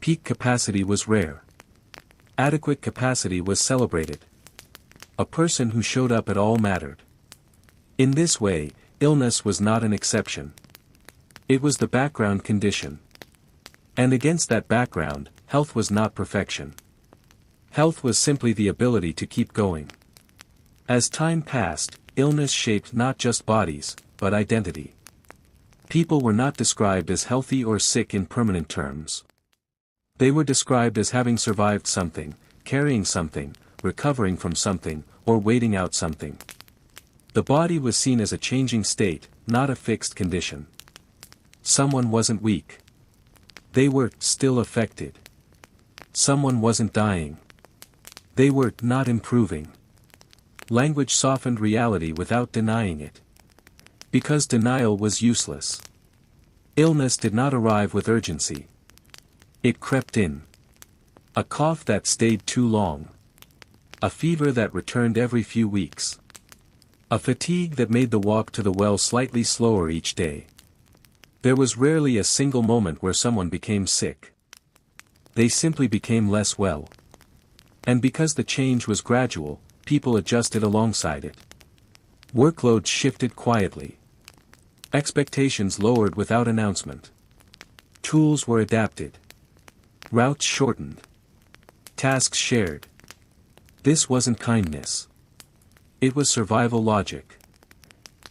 Peak capacity was rare. Adequate capacity was celebrated. A person who showed up at all mattered. In this way, illness was not an exception. It was the background condition. And against that background, health was not perfection. Health was simply the ability to keep going. As time passed, illness shaped not just bodies, but identity. People were not described as healthy or sick in permanent terms. They were described as having survived something, carrying something, recovering from something, or waiting out something. The body was seen as a changing state, not a fixed condition. Someone wasn't weak. They were still affected. Someone wasn't dying. They were not improving. Language softened reality without denying it. Because denial was useless. Illness did not arrive with urgency. It crept in. A cough that stayed too long. A fever that returned every few weeks. A fatigue that made the walk to the well slightly slower each day. There was rarely a single moment where someone became sick. They simply became less well. And because the change was gradual, people adjusted alongside it. Workload shifted quietly. Expectations lowered without announcement. Tools were adapted. Routes shortened. Tasks shared. This wasn't kindness. It was survival logic.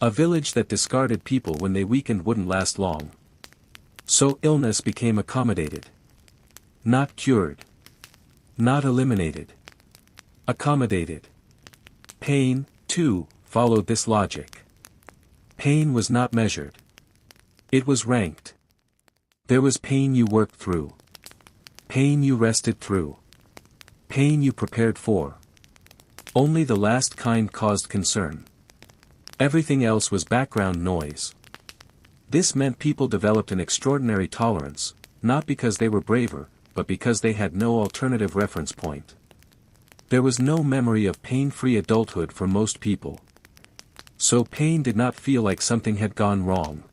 A village that discarded people when they weakened wouldn't last long. So illness became accommodated. Not cured. Not eliminated. Accommodated. Pain, too, followed this logic. Pain was not measured. It was ranked. There was pain you worked through. Pain you rested through. Pain you prepared for. Only the last kind caused concern. Everything else was background noise. This meant people developed an extraordinary tolerance, not because they were braver, but because they had no alternative reference point. There was no memory of pain-free adulthood for most people. So pain did not feel like something had gone wrong.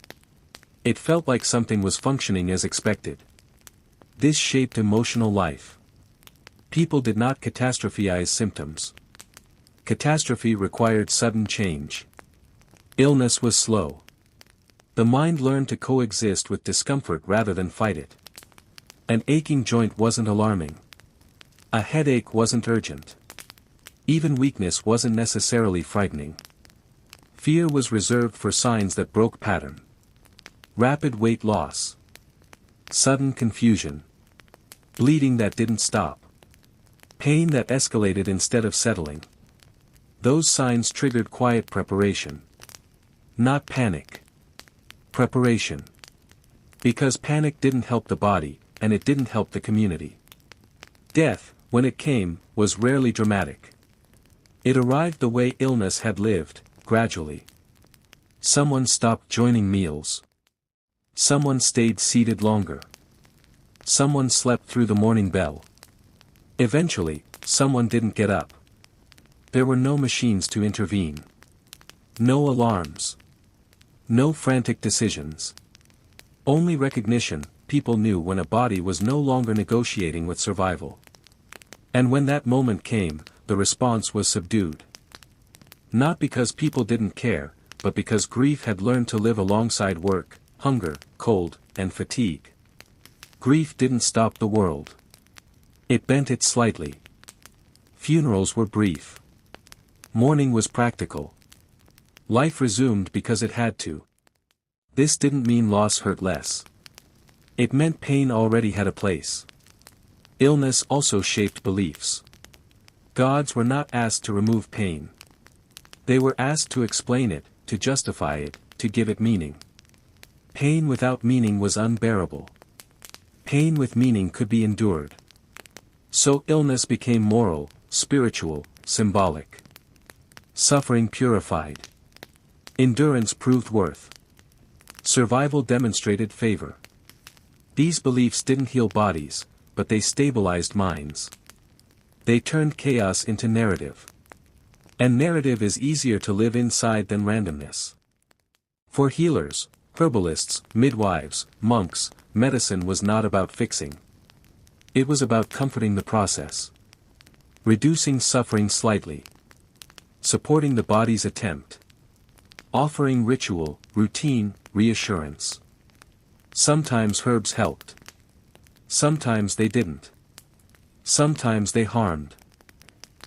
It felt like something was functioning as expected. This shaped emotional life. People did not catastrophize symptoms. Catastrophe required sudden change. Illness was slow. The mind learned to coexist with discomfort rather than fight it. An aching joint wasn't alarming. A headache wasn't urgent. Even weakness wasn't necessarily frightening. Fear was reserved for signs that broke pattern. Rapid weight loss. Sudden confusion. Bleeding that didn't stop. Pain that escalated instead of settling. Those signs triggered quiet preparation. Not panic. Preparation. Because panic didn't help the body, and it didn't help the community. Death, when it came, was rarely dramatic. It arrived the way illness had lived, gradually. Someone stopped joining meals. Someone stayed seated longer. Someone slept through the morning bell. Eventually, someone didn't get up. There were no machines to intervene. No alarms. No frantic decisions. Only recognition. People knew when a body was no longer negotiating with survival. And when that moment came, the response was subdued. Not because people didn't care, but because grief had learned to live alongside work, hunger, cold, and fatigue. Grief didn't stop the world. It bent it slightly. Funerals were brief. Mourning was practical. Life resumed because it had to. This didn't mean loss hurt less. It meant pain already had a place. Illness also shaped beliefs. Gods were not asked to remove pain. They were asked to explain it, to justify it, to give it meaning. Pain without meaning was unbearable. Pain with meaning could be endured. So illness became moral, spiritual, symbolic. Suffering purified. Endurance proved worth. Survival demonstrated favor. These beliefs didn't heal bodies, but they stabilized minds. They turned chaos into narrative. And narrative is easier to live inside than randomness. For healers, herbalists, midwives, monks, medicine was not about fixing. It was about comforting the process. Reducing suffering slightly. Supporting the body's attempt. Offering ritual, routine, reassurance. Sometimes herbs helped. Sometimes they didn't. Sometimes they harmed.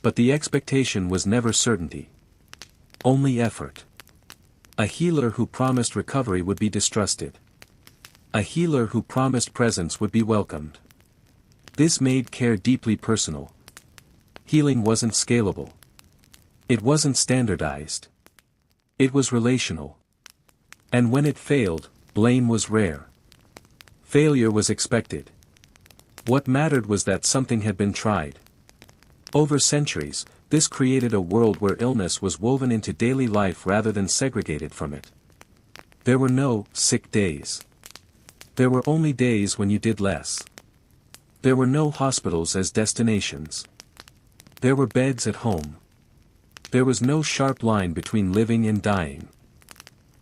But the expectation was never certainty. Only effort. A healer who promised recovery would be distrusted. A healer who promised presence would be welcomed. This made care deeply personal. Healing wasn't scalable. It wasn't standardized. It was relational. And when it failed, blame was rare. Failure was expected. What mattered was that something had been tried. Over centuries, this created a world where illness was woven into daily life rather than segregated from it. There were no sick days. There were only days when you did less. There were no hospitals as destinations. There were beds at home. There was no sharp line between living and dying.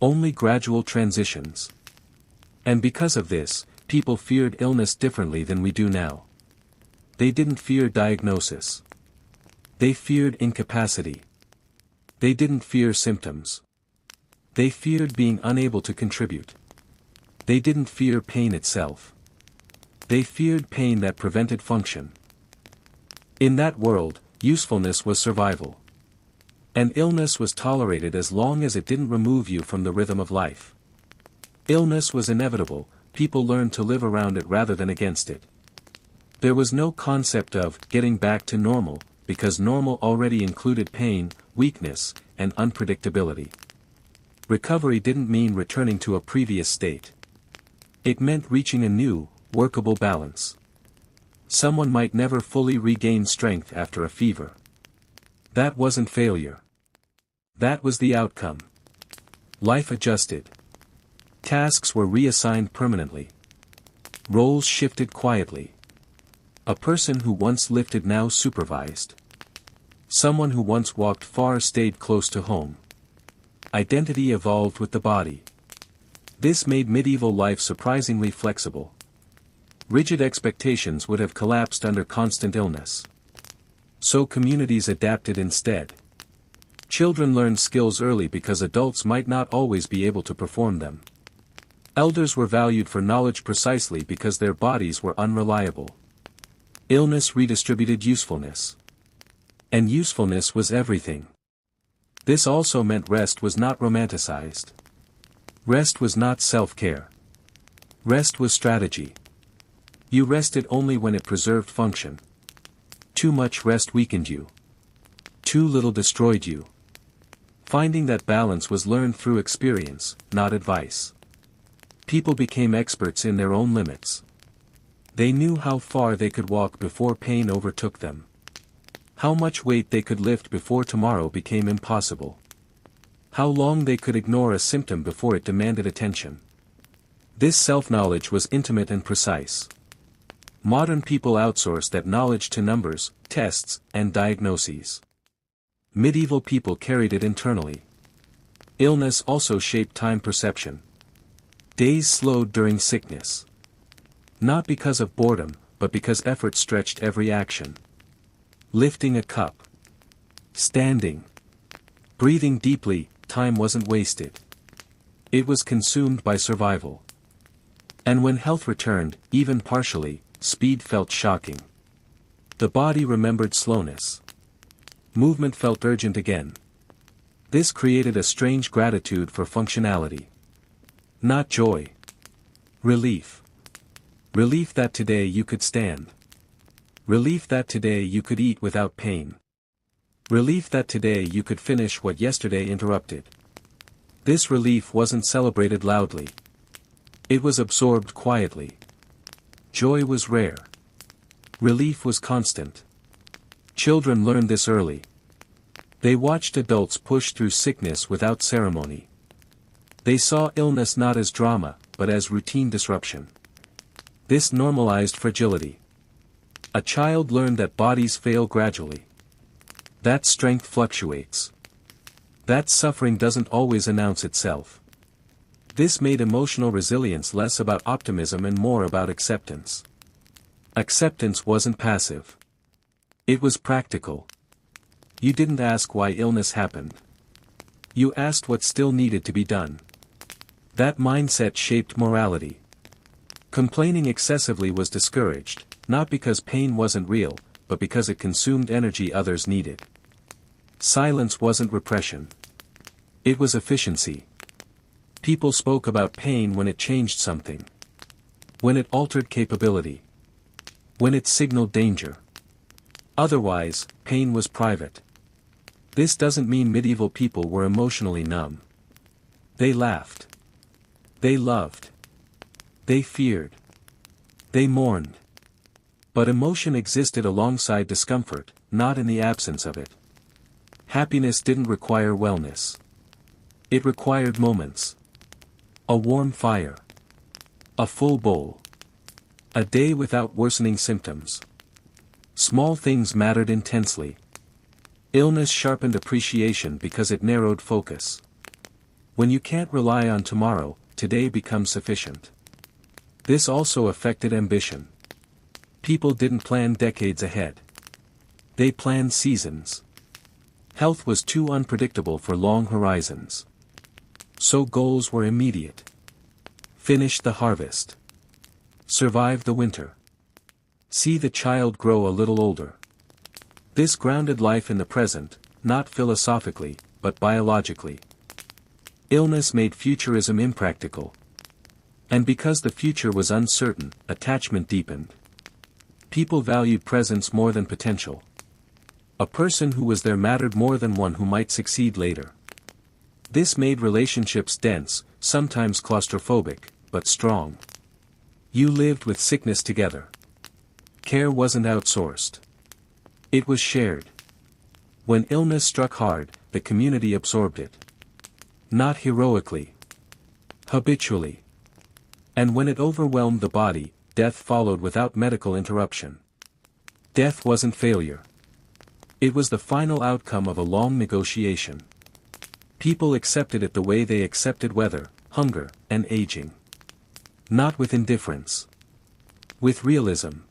Only gradual transitions. And because of this, people feared illness differently than we do now. They didn't fear diagnosis. They feared incapacity. They didn't fear symptoms. They feared being unable to contribute. They didn't fear pain itself. They feared pain that prevented function. In that world, usefulness was survival. And illness was tolerated as long as it didn't remove you from the rhythm of life. Illness was inevitable, people learned to live around it rather than against it. There was no concept of getting back to normal, because normal already included pain, weakness, and unpredictability. Recovery didn't mean returning to a previous state. It meant reaching a new, workable balance. Someone might never fully regain strength after a fever. That wasn't failure. That was the outcome. Life adjusted. Tasks were reassigned permanently. Roles shifted quietly. A person who once lifted now supervised. Someone who once walked far stayed close to home. Identity evolved with the body. This made medieval life surprisingly flexible. Rigid expectations would have collapsed under constant illness. So communities adapted instead. Children learned skills early because adults might not always be able to perform them. Elders were valued for knowledge precisely because their bodies were unreliable. Illness redistributed usefulness. And usefulness was everything. This also meant rest was not romanticized. Rest was not self-care. Rest was strategy. You rested only when it preserved function. Too much rest weakened you. Too little destroyed you. Finding that balance was learned through experience, not advice. People became experts in their own limits. They knew how far they could walk before pain overtook them. How much weight they could lift before tomorrow became impossible. How long they could ignore a symptom before it demanded attention. This self-knowledge was intimate and precise. Modern people outsourced that knowledge to numbers, tests, and diagnoses. Medieval people carried it internally. Illness also shaped time perception. Days slowed during sickness. Not because of boredom, but because effort stretched every action. Lifting a cup. Standing. Breathing deeply, time wasn't wasted. It was consumed by survival. And when health returned, even partially, speed felt shocking. The body remembered slowness. Movement felt urgent again. This created a strange gratitude for functionality. Not joy. Relief. Relief that today you could stand. Relief that today you could eat without pain. Relief that today you could finish what yesterday interrupted. This relief wasn't celebrated loudly. It was absorbed quietly. Joy was rare. Relief was constant. Children learned this early. They watched adults push through sickness without ceremony. They saw illness not as drama, but as routine disruption. This normalized fragility. A child learned that bodies fail gradually. That strength fluctuates. That suffering doesn't always announce itself. This made emotional resilience less about optimism and more about acceptance. Acceptance wasn't passive. It was practical. You didn't ask why illness happened. You asked what still needed to be done. That mindset shaped morality. Complaining excessively was discouraged, not because pain wasn't real, but because it consumed energy others needed. Silence wasn't repression. It was efficiency. People spoke about pain when it changed something. When it altered capability. When it signaled danger. Otherwise, pain was private. This doesn't mean medieval people were emotionally numb. They laughed. They loved. They feared. They mourned. But emotion existed alongside discomfort, not in the absence of it. Happiness didn't require wellness. It required moments. A warm fire. A full bowl. A day without worsening symptoms. Small things mattered intensely. Illness sharpened appreciation because it narrowed focus. When you can't rely on tomorrow, today becomes sufficient. This also affected ambition. People didn't plan decades ahead. They planned seasons. Health was too unpredictable for long horizons. So goals were immediate. Finish the harvest. Survive the winter. See the child grow a little older. This grounded life in the present, not philosophically, but biologically. Illness made futurism impractical. And because the future was uncertain, attachment deepened. People valued presence more than potential. A person who was there mattered more than one who might succeed later. This made relationships dense, sometimes claustrophobic, but strong. You lived with sickness together. Care wasn't outsourced. It was shared. When illness struck hard, the community absorbed it. Not heroically. Habitually. And when it overwhelmed the body, death followed without medical interruption. Death wasn't failure. It was the final outcome of a long negotiation. People accepted it the way they accepted weather, hunger, and aging. Not with indifference. With realism.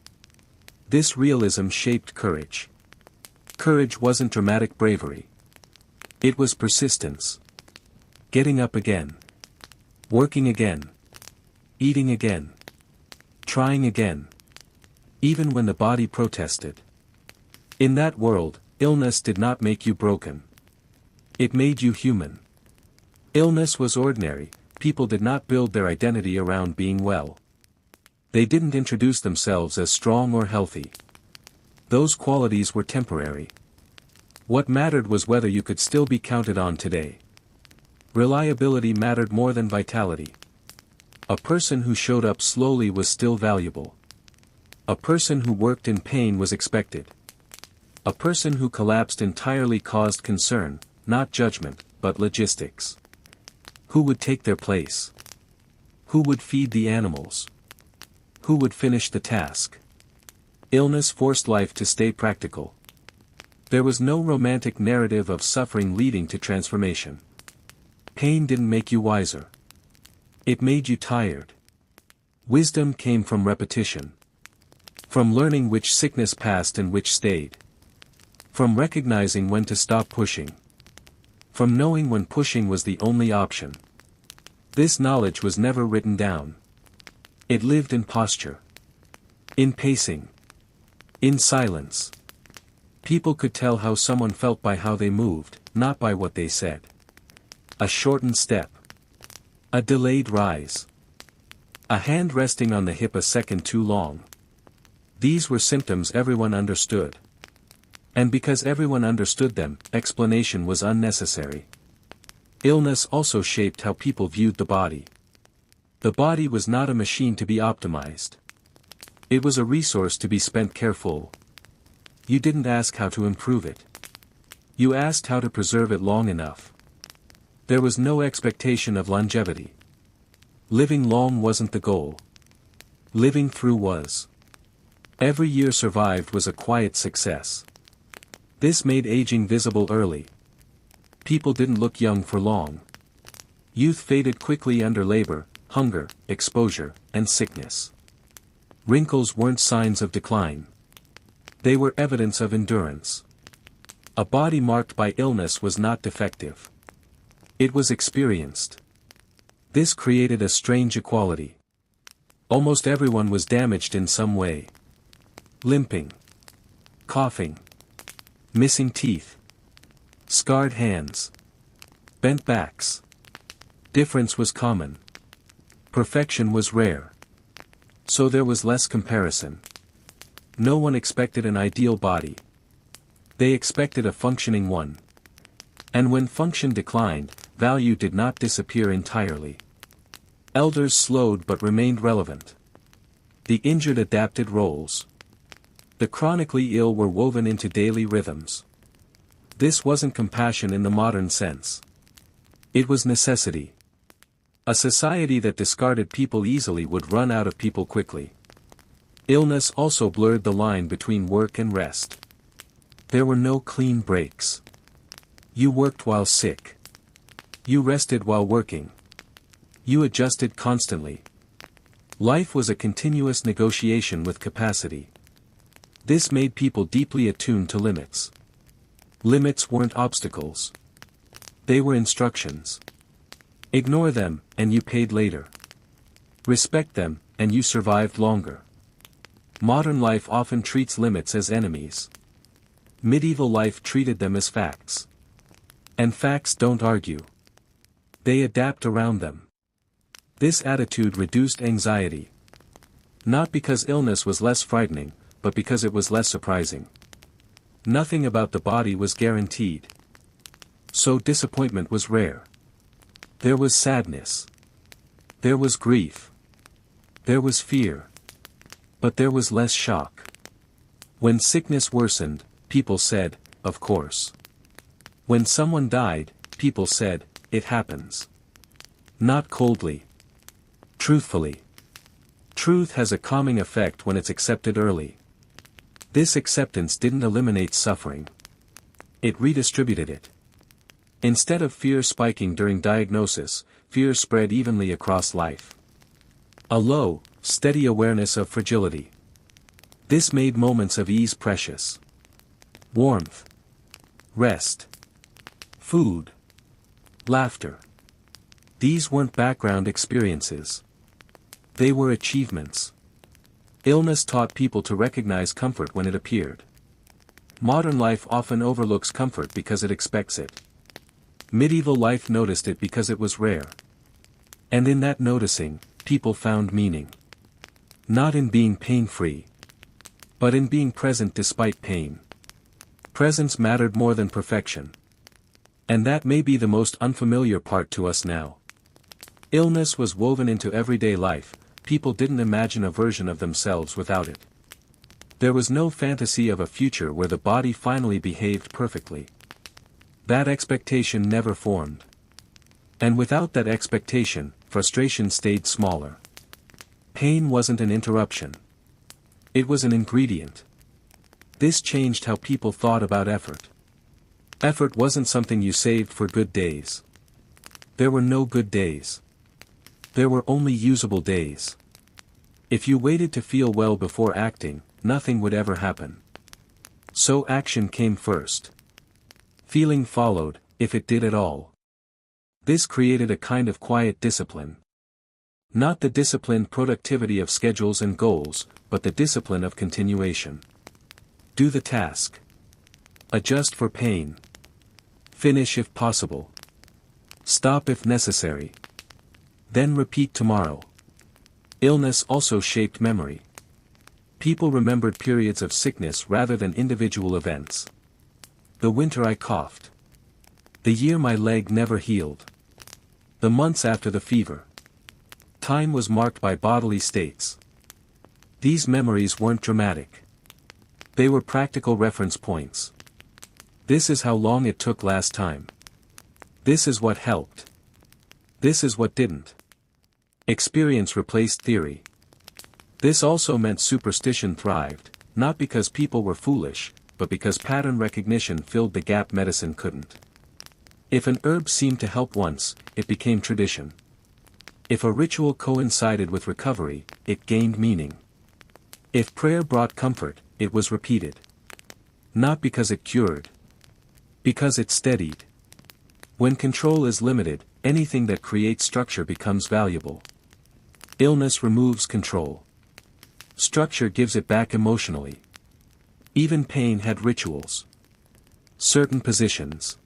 This realism shaped courage. Courage wasn't dramatic bravery. It was persistence. Getting up again. Working again. Eating again. Trying again. Even when the body protested. In that world, illness did not make you broken. It made you human. Illness was ordinary, people did not build their identity around being well. They didn't introduce themselves as strong or healthy. Those qualities were temporary. What mattered was whether you could still be counted on today. Reliability mattered more than vitality. A person who showed up slowly was still valuable. A person who worked in pain was expected. A person who collapsed entirely caused concern, not judgment, but logistics. Who would take their place? Who would feed the animals? Who would finish the task? Illness forced life to stay practical. There was no romantic narrative of suffering leading to transformation. Pain didn't make you wiser. It made you tired. Wisdom came from repetition. From learning which sickness passed and which stayed. From recognizing when to stop pushing. From knowing when pushing was the only option. This knowledge was never written down. It lived in posture. In pacing. In silence. People could tell how someone felt by how they moved, not by what they said. A shortened step. A delayed rise. A hand resting on the hip a second too long. These were symptoms everyone understood. And because everyone understood them, explanation was unnecessary. Illness also shaped how people viewed the body. The body was not a machine to be optimized. It was a resource to be spent carefully. You didn't ask how to improve it. You asked how to preserve it long enough. There was no expectation of longevity. Living long wasn't the goal. Living through was. Every year survived was a quiet success. This made aging visible early. People didn't look young for long. Youth faded quickly under labor, hunger, exposure, and sickness. Wrinkles weren't signs of decline. They were evidence of endurance. A body marked by illness was not defective. It was experienced. This created a strange equality. Almost everyone was damaged in some way. Limping. Coughing. Missing teeth. Scarred hands. Bent backs. Difference was common. Perfection was rare. So there was less comparison. No one expected an ideal body. They expected a functioning one. And when function declined, value did not disappear entirely. Elders slowed but remained relevant. The injured adapted roles. The chronically ill were woven into daily rhythms. This wasn't compassion in the modern sense. It was necessity. A society that discarded people easily would run out of people quickly. Illness also blurred the line between work and rest. There were no clean breaks. You worked while sick. You rested while working. You adjusted constantly. Life was a continuous negotiation with capacity. This made people deeply attuned to limits. Limits weren't obstacles. They were instructions. Ignore them, and you paid later. Respect them, and you survived longer. Modern life often treats limits as enemies. Medieval life treated them as facts. And facts don't argue. They adapt around them. This attitude reduced anxiety. Not because illness was less frightening, but because it was less surprising. Nothing about the body was guaranteed. So disappointment was rare. There was sadness. There was grief. There was fear. But there was less shock. When sickness worsened, people said, of course. When someone died, people said, it happens. Not coldly. Truthfully. Truth has a calming effect when it's accepted early. This acceptance didn't eliminate suffering. It redistributed it. Instead of fear spiking during diagnosis, fear spread evenly across life. A low, steady awareness of fragility. This made moments of ease precious. Warmth. Rest. Food. Laughter. These weren't background experiences. They were achievements. Illness taught people to recognize comfort when it appeared. Modern life often overlooks comfort because it expects it. Medieval life noticed it because it was rare. And in that noticing, people found meaning. Not in being pain-free, but in being present despite pain. Presence mattered more than perfection. And that may be the most unfamiliar part to us now. Illness was woven into everyday life. People didn't imagine a version of themselves without it. There was no fantasy of a future where the body finally behaved perfectly. That expectation never formed. And without that expectation, frustration stayed smaller. Pain wasn't an interruption. It was an ingredient. This changed how people thought about effort. Effort wasn't something you saved for good days. There were no good days. There were only usable days. If you waited to feel well before acting, nothing would ever happen. So action came first. Feeling followed, if it did at all. This created a kind of quiet discipline. Not the disciplined productivity of schedules and goals, but the discipline of continuation. Do the task. Adjust for pain. Finish if possible. Stop if necessary. Then repeat tomorrow. Illness also shaped memory. People remembered periods of sickness rather than individual events. The winter I coughed. The year my leg never healed. The months after the fever. Time was marked by bodily states. These memories weren't dramatic. They were practical reference points. This is how long it took last time. This is what helped. This is what didn't. Experience replaced theory. This also meant superstition thrived, not because people were foolish, but because pattern recognition filled the gap medicine couldn't. If an herb seemed to help once, it became tradition. If a ritual coincided with recovery, it gained meaning. If prayer brought comfort, it was repeated. Not because it cured. Because it steadied. When control is limited, anything that creates structure becomes valuable. Illness removes control. Structure gives it back emotionally. Even pain had rituals. Certain positions.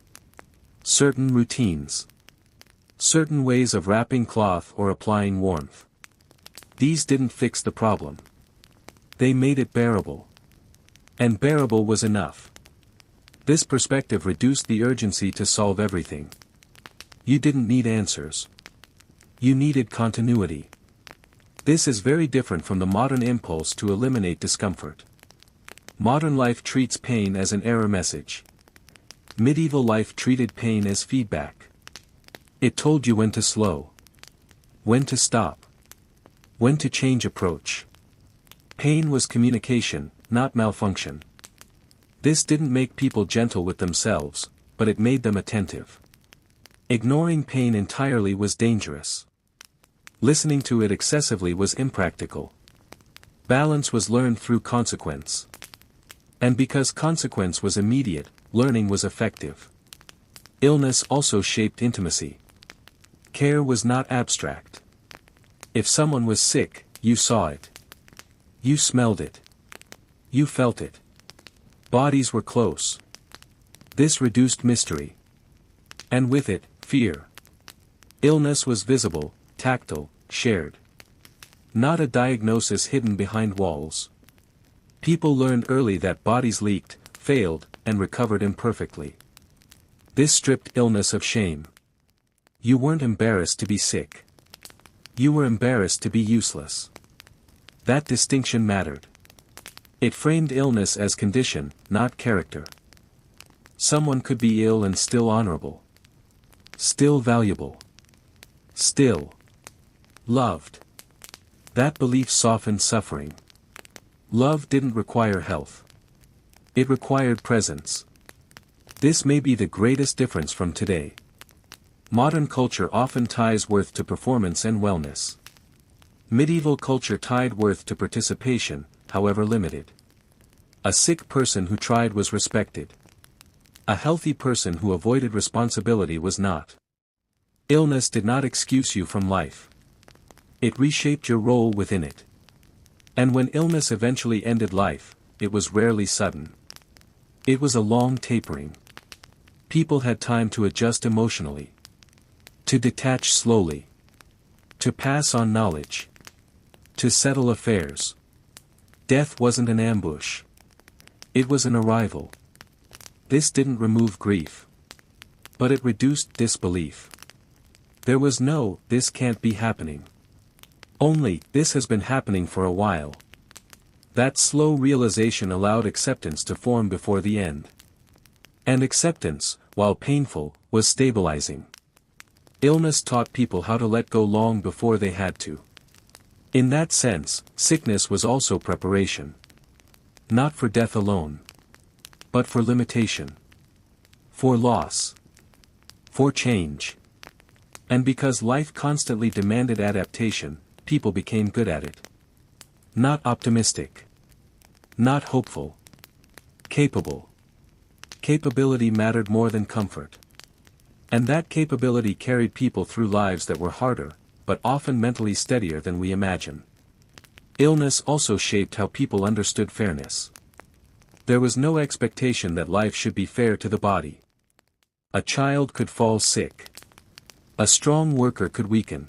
Certain routines. Certain ways of wrapping cloth or applying warmth. These didn't fix the problem. They made it bearable. And bearable was enough. This perspective reduced the urgency to solve everything. You didn't need answers. You needed continuity. This is very different from the modern impulse to eliminate discomfort. Modern life treats pain as an error message. Medieval life treated pain as feedback. It told you when to slow. When to stop. When to change approach. Pain was communication, not malfunction. This didn't make people gentle with themselves, but it made them attentive. Ignoring pain entirely was dangerous. Listening to it excessively was impractical. Balance was learned through consequence. And because consequence was immediate, learning was effective. Illness also shaped intimacy. Care was not abstract. If someone was sick, you saw it. You smelled it. You felt it. Bodies were close. This reduced mystery. And with it, fear. Illness was visible, tactile, shared. Not a diagnosis hidden behind walls. People learned early that bodies leaked, failed, and recovered imperfectly. This stripped illness of shame. You weren't embarrassed to be sick. You were embarrassed to be useless. That distinction mattered. It framed illness as condition, not character. Someone could be ill and still honorable. Still valuable. Still loved. That belief softened suffering. Love didn't require health. It required presence. This may be the greatest difference from today. Modern culture often ties worth to performance and wellness. Medieval culture tied worth to participation, however limited. A sick person who tried was respected. A healthy person who avoided responsibility was not. Illness did not excuse you from life. It reshaped your role within it. And when illness eventually ended life, it was rarely sudden. It was a long tapering. People had time to adjust emotionally. To detach slowly. To pass on knowledge. To settle affairs. Death wasn't an ambush. It was an arrival. This didn't remove grief. But it reduced disbelief. There was no, this can't be happening. Only, this has been happening for a while. That slow realization allowed acceptance to form before the end. And acceptance, while painful, was stabilizing. Illness taught people how to let go long before they had to. In that sense, sickness was also preparation. Not for death alone. But for limitation. For loss. For change. And because life constantly demanded adaptation, people became good at it. Not optimistic. Not hopeful. Capable. Capability mattered more than comfort. And that capability carried people through lives that were harder, but often mentally steadier than we imagine. Illness also shaped how people understood fairness. There was no expectation that life should be fair to the body. A child could fall sick. A strong worker could weaken.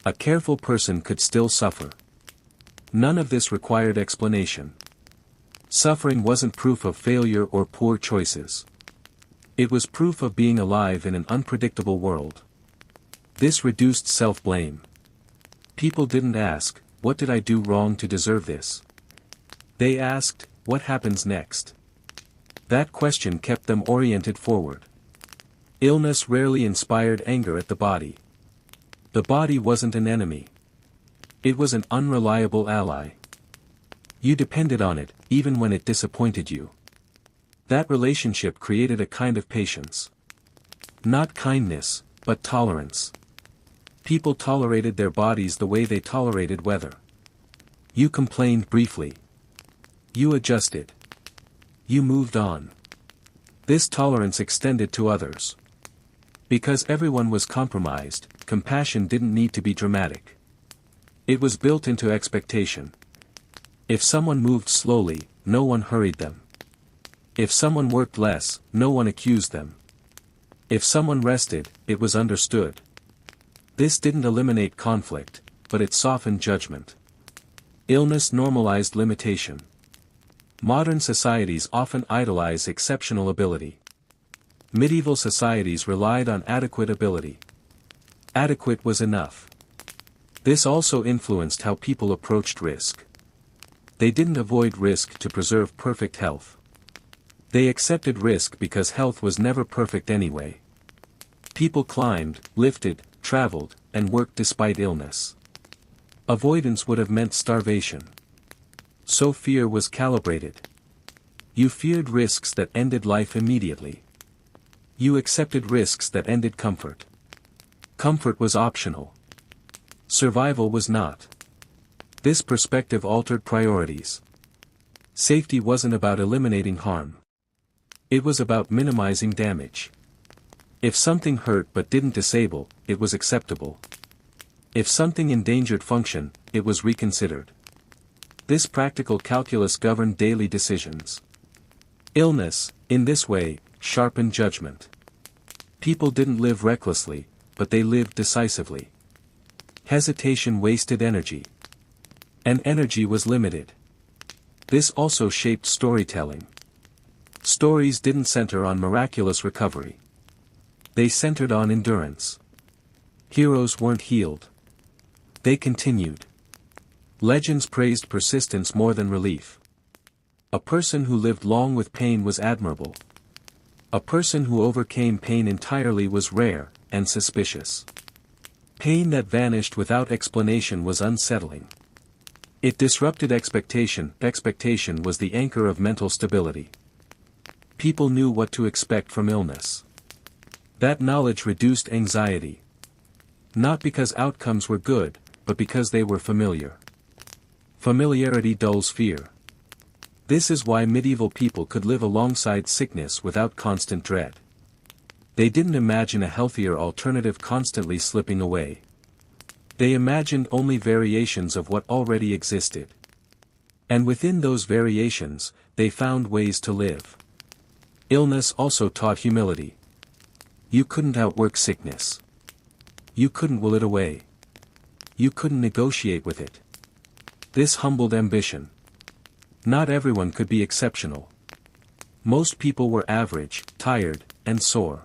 A careful person could still suffer. None of this required explanation. Suffering wasn't proof of failure or poor choices. It was proof of being alive in an unpredictable world. This reduced self-blame. People didn't ask, "What did I do wrong to deserve this?" They asked, "What happens next?" That question kept them oriented forward. Illness rarely inspired anger at the body. The body wasn't an enemy. It was an unreliable ally. You depended on it, even when it disappointed you. That relationship created a kind of patience. Not kindness, but tolerance. People tolerated their bodies the way they tolerated weather. You complained briefly. You adjusted. You moved on. This tolerance extended to others. Because everyone was compromised, compassion didn't need to be dramatic. It was built into expectation. If someone moved slowly, no one hurried them. If someone worked less, no one accused them. If someone rested, it was understood. This didn't eliminate conflict, but it softened judgment. Illness normalized limitation. Modern societies often idolize exceptional ability. Medieval societies relied on adequate ability. Adequate was enough. This also influenced how people approached risk. They didn't avoid risk to preserve perfect health. They accepted risk because health was never perfect anyway. People climbed, lifted, traveled, and worked despite illness. Avoidance would have meant starvation. So fear was calibrated. You feared risks that ended life immediately. You accepted risks that ended comfort. Comfort was optional. Survival was not. This perspective altered priorities. Safety wasn't about eliminating harm. It was about minimizing damage. If something hurt but didn't disable, it was acceptable. If something endangered function, it was reconsidered. This practical calculus governed daily decisions. Illness, in this way, sharpened judgment. People didn't live recklessly, but they lived decisively. Hesitation wasted energy. And energy was limited. This also shaped storytelling. Stories didn't center on miraculous recovery. They centered on endurance. Heroes weren't healed. They continued. Legends praised persistence more than relief. A person who lived long with pain was admirable. A person who overcame pain entirely was rare, and suspicious. Pain that vanished without explanation was unsettling. It disrupted expectation. Expectation was the anchor of mental stability. People knew what to expect from illness. That knowledge reduced anxiety. Not because outcomes were good, but because they were familiar. Familiarity dulls fear. This is why medieval people could live alongside sickness without constant dread. They didn't imagine a healthier alternative constantly slipping away. They imagined only variations of what already existed. And within those variations, they found ways to live. Illness also taught humility. You couldn't outwork sickness. You couldn't will it away. You couldn't negotiate with it. This humbled ambition. Not everyone could be exceptional. Most people were average, tired, and sore.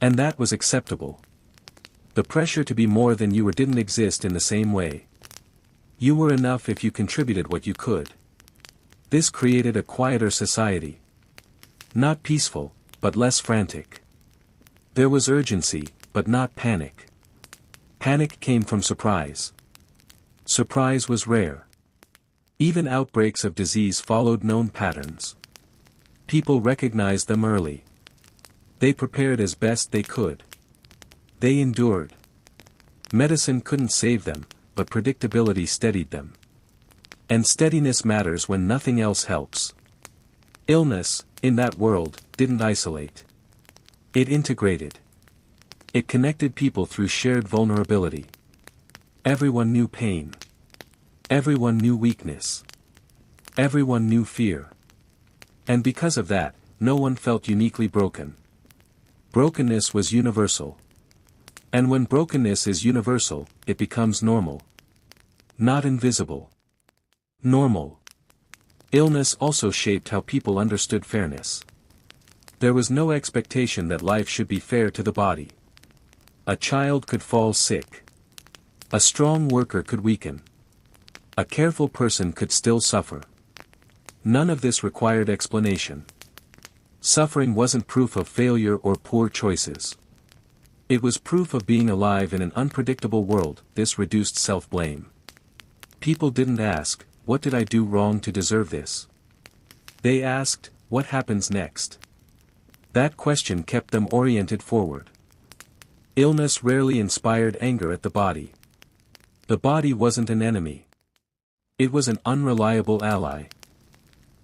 And that was acceptable. The pressure to be more than you were didn't exist in the same way. You were enough if you contributed what you could. This created a quieter society. Not peaceful, but less frantic. There was urgency, but not panic. Panic came from surprise. Surprise was rare. Even outbreaks of disease followed known patterns. People recognized them early. They prepared as best they could. They endured. Medicine couldn't save them, but predictability steadied them. And steadiness matters when nothing else helps. Illness, in that world, didn't isolate. It integrated. It connected people through shared vulnerability. Everyone knew pain. Everyone knew weakness. Everyone knew fear. And because of that, no one felt uniquely broken. Brokenness was universal. And when brokenness is universal, it becomes normal. Not invisible. Normal. Illness also shaped how people understood fairness. There was no expectation that life should be fair to the body. A child could fall sick. A strong worker could weaken. A careful person could still suffer. None of this required explanation. Suffering wasn't proof of failure or poor choices. It was proof of being alive in an unpredictable world. This reduced self-blame. People didn't ask, "What did I do wrong to deserve this?" They asked, "What happens next?" That question kept them oriented forward. Illness rarely inspired anger at the body. The body wasn't an enemy. It was an unreliable ally.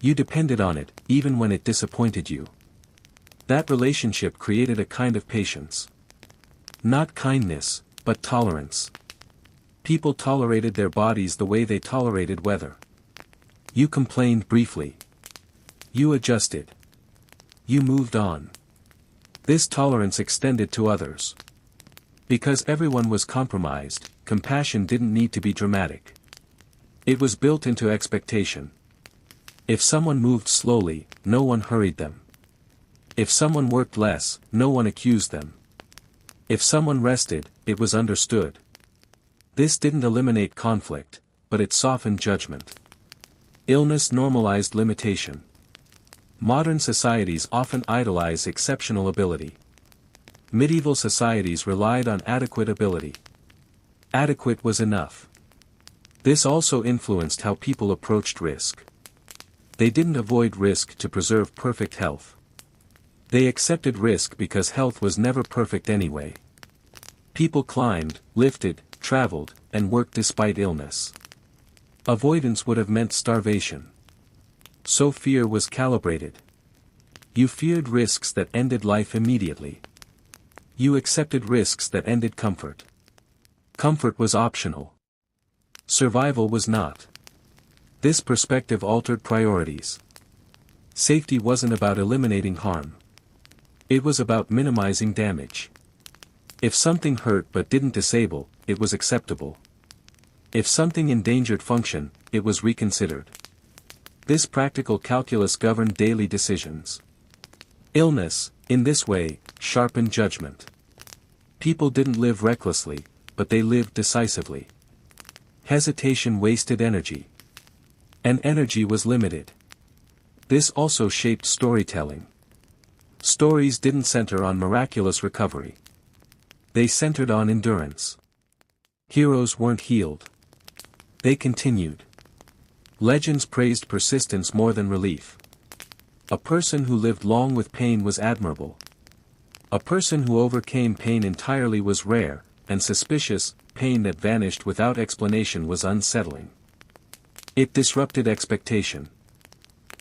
You depended on it, even when it disappointed you. That relationship created a kind of patience. Not kindness, but tolerance. People tolerated their bodies the way they tolerated weather. You complained briefly. You adjusted. You moved on. This tolerance extended to others. Because everyone was compromised, compassion didn't need to be dramatic. It was built into expectation. If someone moved slowly, no one hurried them. If someone worked less, no one accused them. If someone rested, it was understood. This didn't eliminate conflict, but it softened judgment. Illness normalized limitation. Modern societies often idolize exceptional ability. Medieval societies relied on adequate ability. Adequate was enough. This also influenced how people approached risk. They didn't avoid risk to preserve perfect health. They accepted risk because health was never perfect anyway. People climbed, lifted, traveled, and worked despite illness. Avoidance would have meant starvation. So fear was calibrated. You feared risks that ended life immediately. You accepted risks that ended comfort. Comfort was optional. Survival was not. This perspective altered priorities. Safety wasn't about eliminating harm. It was about minimizing damage. If something hurt but didn't disable, it was acceptable. If something endangered function, it was reconsidered. This practical calculus governed daily decisions. Illness, in this way, sharpened judgment. People didn't live recklessly, but they lived decisively. Hesitation wasted energy. And energy was limited. This also shaped storytelling. Stories didn't center on miraculous recovery. They centered on endurance. Heroes weren't healed. They continued. Legends praised persistence more than relief. A person who lived long with pain was admirable. A person who overcame pain entirely was rare, and suspicious. Pain that vanished without explanation was unsettling. It disrupted expectation.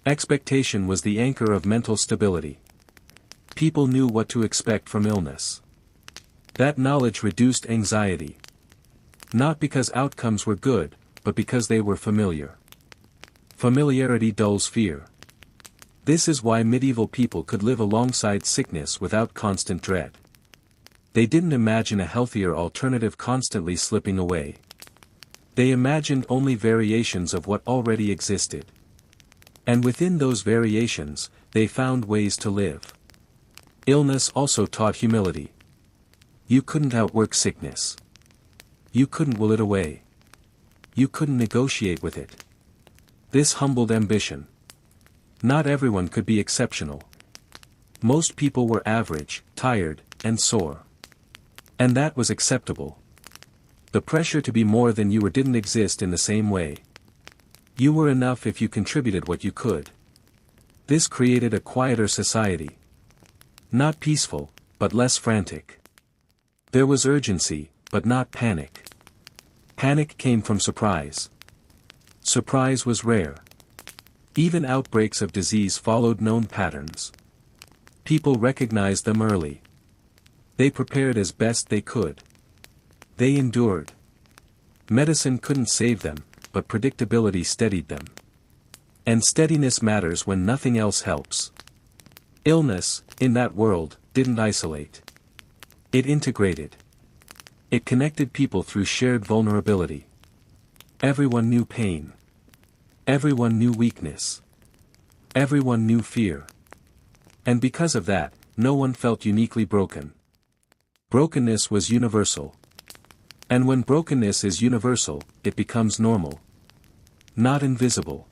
Expectation was the anchor of mental stability. People knew what to expect from illness. That knowledge reduced anxiety. Not because outcomes were good, but because they were familiar. Familiarity dulls fear. This is why medieval people could live alongside sickness without constant dread. They didn't imagine a healthier alternative constantly slipping away. They imagined only variations of what already existed. And within those variations, they found ways to live. Illness also taught humility. You couldn't outwork sickness. You couldn't will it away. You couldn't negotiate with it. This humbled ambition. Not everyone could be exceptional. Most people were average, tired, and sore. And that was acceptable. The pressure to be more than you were didn't exist in the same way. You were enough if you contributed what you could. This created a quieter society. Not peaceful, but less frantic. There was urgency, but not panic. Panic came from surprise. Surprise was rare. Even outbreaks of disease followed known patterns. People recognized them early. They prepared as best they could. They endured. Medicine couldn't save them, but predictability steadied them. And steadiness matters when nothing else helps. Illness, in that world, didn't isolate. It integrated. It connected people through shared vulnerability. Everyone knew pain. Everyone knew weakness. Everyone knew fear. And because of that, no one felt uniquely broken. Brokenness was universal. And when brokenness is universal, it becomes normal. Not invisible.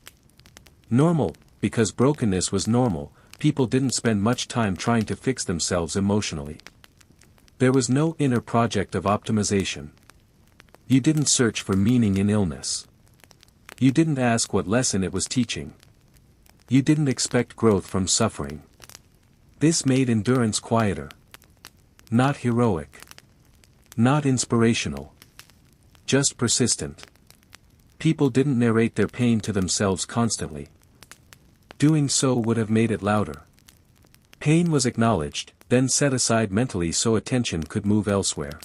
Normal, because brokenness was normal, people didn't spend much time trying to fix themselves emotionally. There was no inner project of optimization. You didn't search for meaning in illness. You didn't ask what lesson it was teaching. You didn't expect growth from suffering. This made endurance quieter. Not heroic. Not inspirational. Just persistent. People didn't narrate their pain to themselves constantly. Doing so would have made it louder. Pain was acknowledged, then set aside mentally so attention could move elsewhere.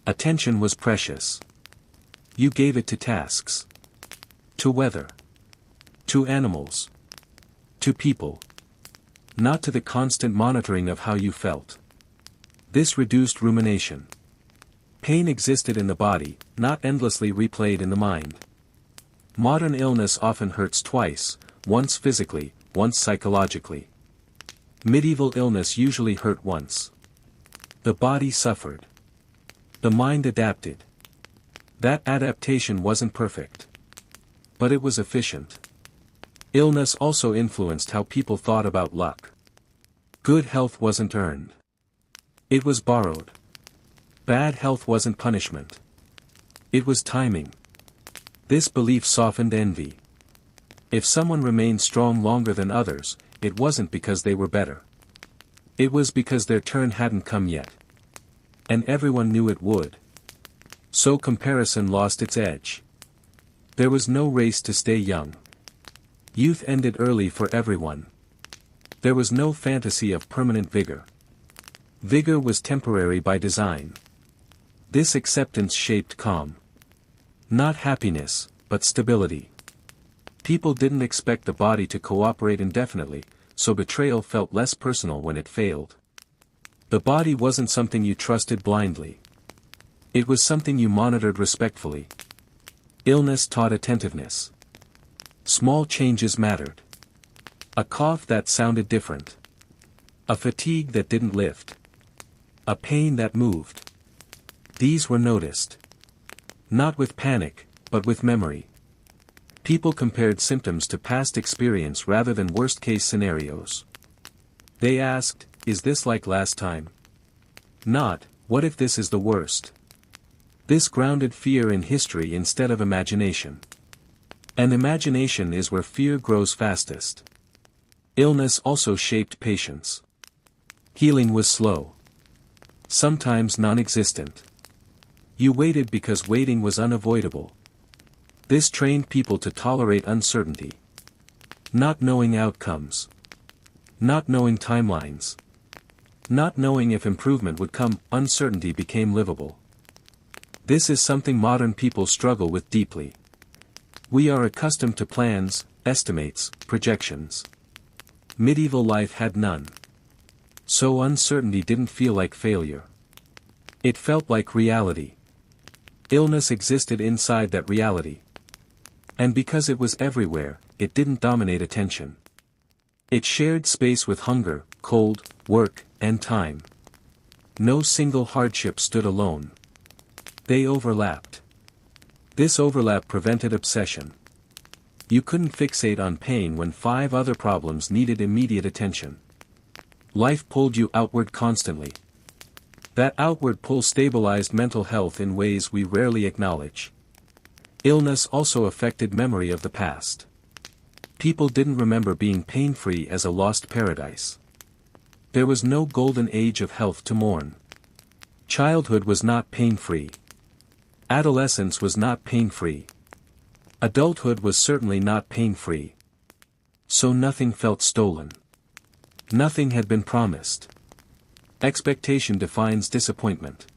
Attention was precious. You gave it to tasks. To weather. To animals. To people. Not to the constant monitoring of how you felt. This reduced rumination. Pain existed in the body, not endlessly replayed in the mind. Modern illness often hurts twice, once physically, once psychologically. Medieval illness usually hurt once. The body suffered. The mind adapted. That adaptation wasn't perfect. But it was efficient. Illness also influenced how people thought about luck. Good health wasn't earned. It was borrowed. Bad health wasn't punishment. It was timing. This belief softened envy. If someone remained strong longer than others, it wasn't because they were better. It was because their turn hadn't come yet. And everyone knew it would. So comparison lost its edge. There was no race to stay young. Youth ended early for everyone. There was no fantasy of permanent vigor. Vigor was temporary by design. This acceptance shaped calm. Not happiness, but stability. People didn't expect the body to cooperate indefinitely, so betrayal felt less personal when it failed. The body wasn't something you trusted blindly. It was something you monitored respectfully. Illness taught attentiveness. Small changes mattered. A cough that sounded different. A fatigue that didn't lift. A pain that moved. These were noticed. Not with panic, but with memory. People compared symptoms to past experience rather than worst-case scenarios. They asked, is this like last time? Not, what if this is the worst? This grounded fear in history instead of imagination. And imagination is where fear grows fastest. Illness also shaped patience. Healing was slow. Sometimes non-existent. You waited because waiting was unavoidable. This trained people to tolerate uncertainty. Not knowing outcomes. Not knowing timelines. Not knowing if improvement would come, uncertainty became livable. This is something modern people struggle with deeply. We are accustomed to plans, estimates, projections. Medieval life had none. So uncertainty didn't feel like failure. It felt like reality. Illness existed inside that reality. And because it was everywhere, it didn't dominate attention. It shared space with hunger, cold, work, and time. No single hardship stood alone. They overlapped. This overlap prevented obsession. You couldn't fixate on pain when 5 other problems needed immediate attention. Life pulled you outward constantly. That outward pull stabilized mental health in ways we rarely acknowledge. Illness also affected memory of the past. People didn't remember being pain-free as a lost paradise. There was no golden age of health to mourn. Childhood was not pain-free. Adolescence was not pain-free. Adulthood was certainly not pain-free. So nothing felt stolen. Nothing had been promised. Expectation defines disappointment.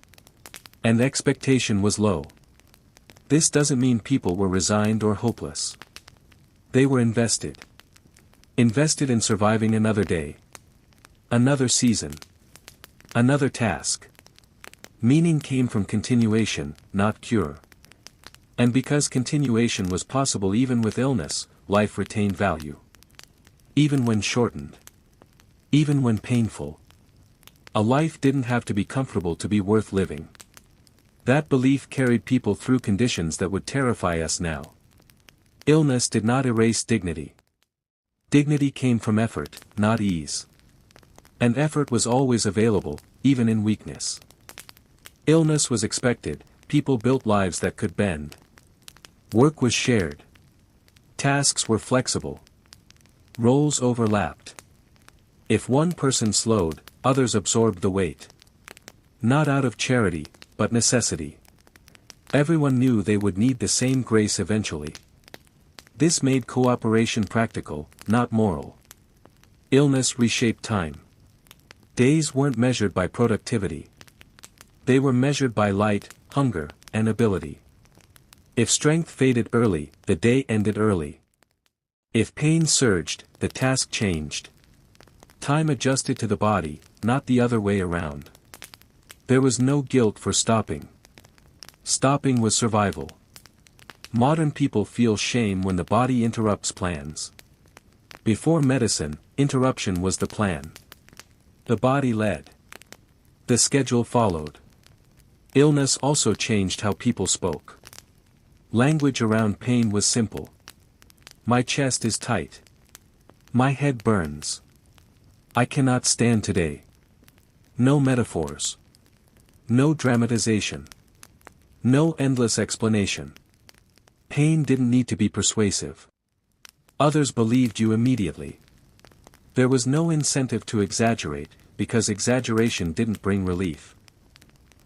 And expectation was low. This doesn't mean people were resigned or hopeless. They were invested. Invested in surviving another day. Another season. Another task. Meaning came from continuation, not cure. And because continuation was possible even with illness, life retained value. Even when shortened. Even when painful. A life didn't have to be comfortable to be worth living. That belief carried people through conditions that would terrify us now. Illness did not erase dignity. Dignity came from effort, not ease. And effort was always available, even in weakness. Illness was expected, people built lives that could bend. Work was shared. Tasks were flexible. Roles overlapped. If one person slowed, others absorbed the weight. Not out of charity, but necessity. Everyone knew they would need the same grace eventually. This made cooperation practical, not moral. Illness reshaped time. Days weren't measured by productivity. They were measured by light, hunger, and ability. If strength faded early, the day ended early. If pain surged, the task changed. Time adjusted to the body, not the other way around. There was no guilt for stopping. Stopping was survival. Modern people feel shame when the body interrupts plans. Before medicine, interruption was the plan. The body led. The schedule followed. Illness also changed how people spoke. Language around pain was simple. My chest is tight. My head burns. I cannot stand today. No metaphors. No dramatization. No endless explanation. Pain didn't need to be persuasive. Others believed you immediately. There was no incentive to exaggerate, because exaggeration didn't bring relief.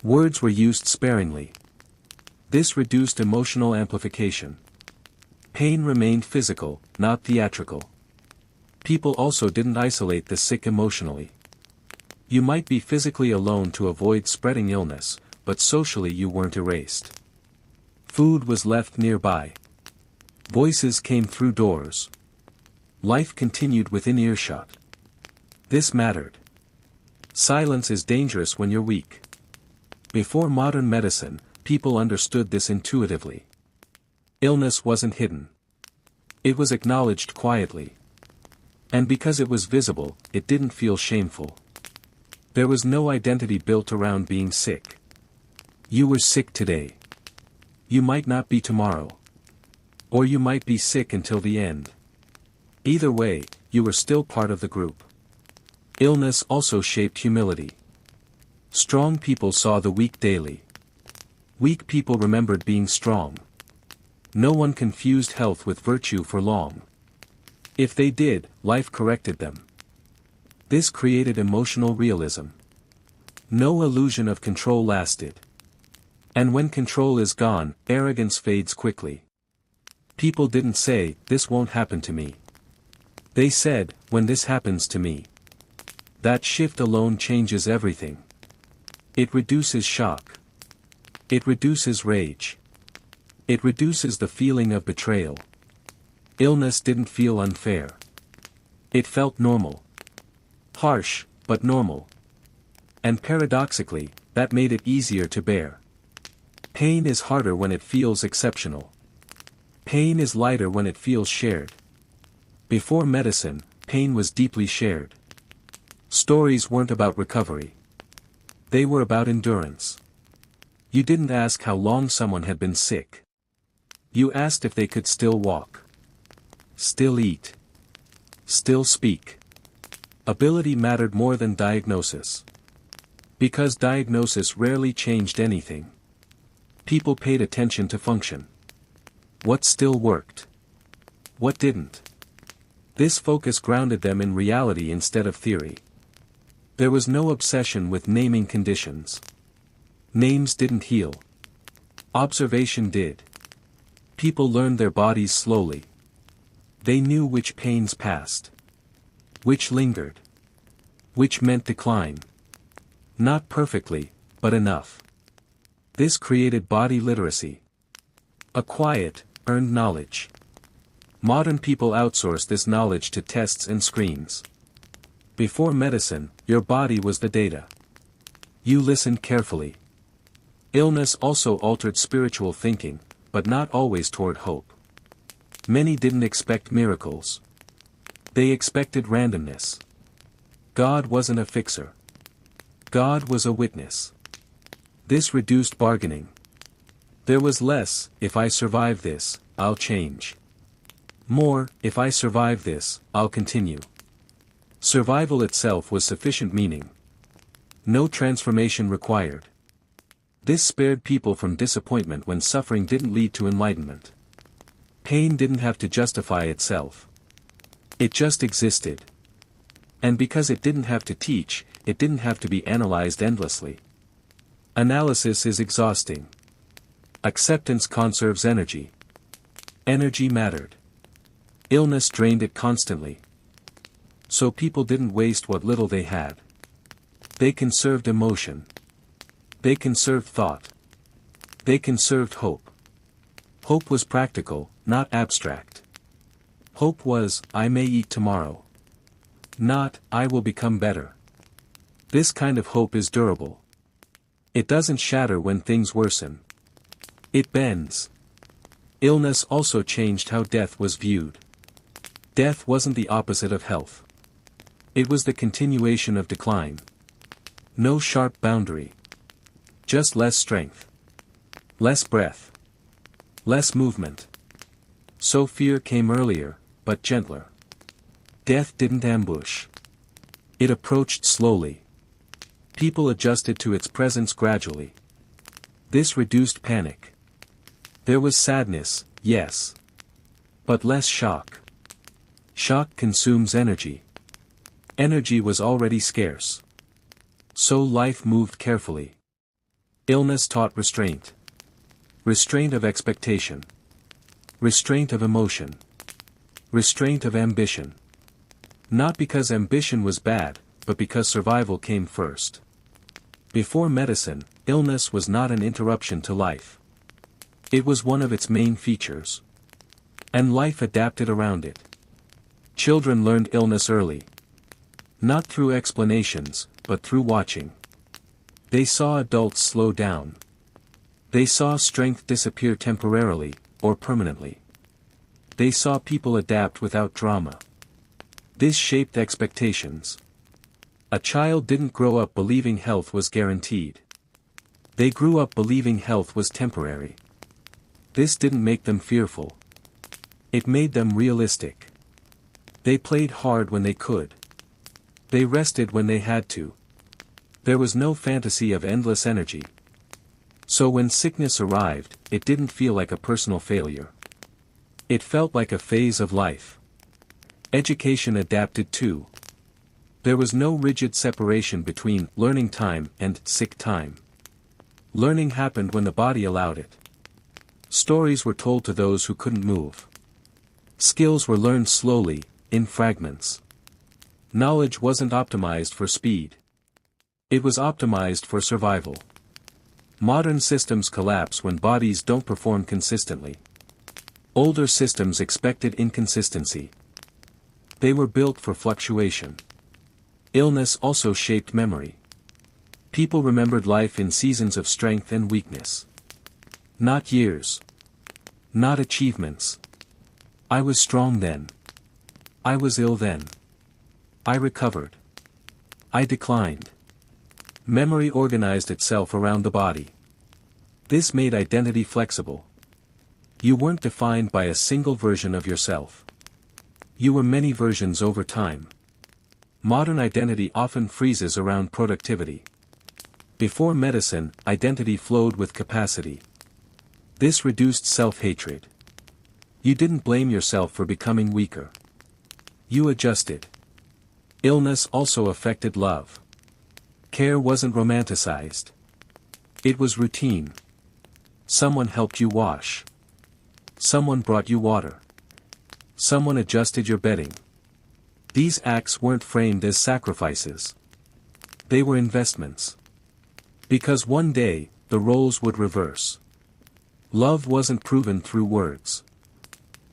Words were used sparingly. This reduced emotional amplification. Pain remained physical, not theatrical. People also didn't isolate the sick emotionally. You might be physically alone to avoid spreading illness, but socially you weren't erased. Food was left nearby. Voices came through doors. Life continued within earshot. This mattered. Silence is dangerous when you're weak. Before modern medicine, people understood this intuitively. Illness wasn't hidden. It was acknowledged quietly. And because it was visible, it didn't feel shameful. There was no identity built around being sick. You were sick today. You might not be tomorrow. Or you might be sick until the end. Either way, you were still part of the group. Illness also shaped humility. Strong people saw the weak daily. Weak people remembered being strong. No one confused health with virtue for long. If they did, life corrected them. This created emotional realism. No illusion of control lasted. And when control is gone, arrogance fades quickly. People didn't say, "This won't happen to me." They said, "When this happens to me." That shift alone changes everything. It reduces shock. It reduces rage. It reduces the feeling of betrayal. Illness didn't feel unfair. It felt normal. Harsh, but normal. And paradoxically, that made it easier to bear. Pain is harder when it feels exceptional. Pain is lighter when it feels shared. Before medicine, pain was deeply shared. Stories weren't about recovery. They were about endurance. You didn't ask how long someone had been sick. You asked if they could still walk. Still eat. Still speak. Ability mattered more than diagnosis. Because diagnosis rarely changed anything. People paid attention to function. What still worked? What didn't? This focus grounded them in reality instead of theory. There was no obsession with naming conditions. Names didn't heal. Observation did. People learned their bodies slowly. They knew which pains passed. Which lingered. Which meant decline. Not perfectly, but enough. This created body literacy. A quiet, earned knowledge. Modern people outsource this knowledge to tests and screens. Before medicine, your body was the data. You listened carefully. Illness also altered spiritual thinking, but not always toward hope. Many didn't expect miracles. They expected randomness. God wasn't a fixer. God was a witness. This reduced bargaining. There was less, if I survive this, I'll change. More, if I survive this, I'll continue. Survival itself was sufficient meaning. No transformation required. This spared people from disappointment when suffering didn't lead to enlightenment. Pain didn't have to justify itself. It just existed. And because it didn't have to teach, it didn't have to be analyzed endlessly. Analysis is exhausting. Acceptance conserves energy. Energy mattered. Illness drained it constantly. So people didn't waste what little they had. They conserved emotion. They conserved thought. They conserved hope. Hope was practical, not abstract. Hope was, I may eat tomorrow. Not, I will become better. This kind of hope is durable. It doesn't shatter when things worsen. It bends. Illness also changed how death was viewed. Death wasn't the opposite of health. It was the continuation of decline. No sharp boundary. Just less strength. Less breath. Less movement. So fear came earlier, but gentler. Death didn't ambush. It approached slowly. People adjusted to its presence gradually. This reduced panic. There was sadness, yes. But less shock. Shock consumes energy. Energy was already scarce. So life moved carefully. Illness taught restraint. Restraint of expectation. Restraint of emotion. Restraint of ambition. Not because ambition was bad, but because survival came first. Before medicine, illness was not an interruption to life. It was one of its main features. And life adapted around it. Children learned illness early. Not through explanations, but through watching. They saw adults slow down. They saw strength disappear temporarily, or permanently. They saw people adapt without drama. This shaped expectations. A child didn't grow up believing health was guaranteed. They grew up believing health was temporary. This didn't make them fearful. It made them realistic. They played hard when they could. They rested when they had to. There was no fantasy of endless energy. So when sickness arrived, it didn't feel like a personal failure. It felt like a phase of life. Education adapted too. There was no rigid separation between learning time and sick time. Learning happened when the body allowed it. Stories were told to those who couldn't move. Skills were learned slowly, in fragments. Knowledge wasn't optimized for speed. It was optimized for survival. Modern systems collapse when bodies don't perform consistently. Older systems expected inconsistency. They were built for fluctuation. Illness also shaped memory. People remembered life in seasons of strength and weakness. Not years. Not achievements. I was strong then. I was ill then. I recovered. I declined. Memory organized itself around the body. This made identity flexible. You weren't defined by a single version of yourself. You were many versions over time. Modern identity often freezes around productivity. Before medicine, identity flowed with capacity. This reduced self-hatred. You didn't blame yourself for becoming weaker. You adjusted. Illness also affected love. Care wasn't romanticized. It was routine. Someone helped you wash. Someone brought you water. Someone adjusted your bedding. These acts weren't framed as sacrifices. They were investments. Because one day, the roles would reverse. Love wasn't proven through words.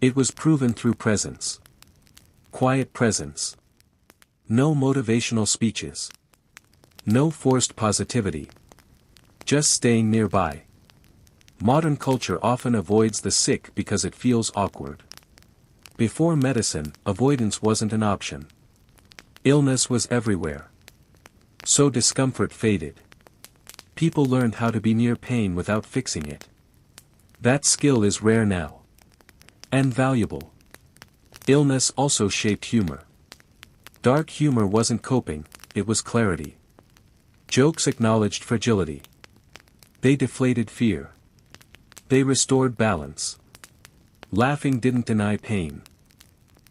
It was proven through presence. Quiet presence. No motivational speeches. No forced positivity. Just staying nearby. Modern culture often avoids the sick because it feels awkward. Before medicine, avoidance wasn't an option. Illness was everywhere. So discomfort faded. People learned how to be near pain without fixing it. That skill is rare now. And valuable. Illness also shaped humor. Dark humor wasn't coping, it was clarity. Jokes acknowledged fragility. They deflated fear. They restored balance. Laughing didn't deny pain.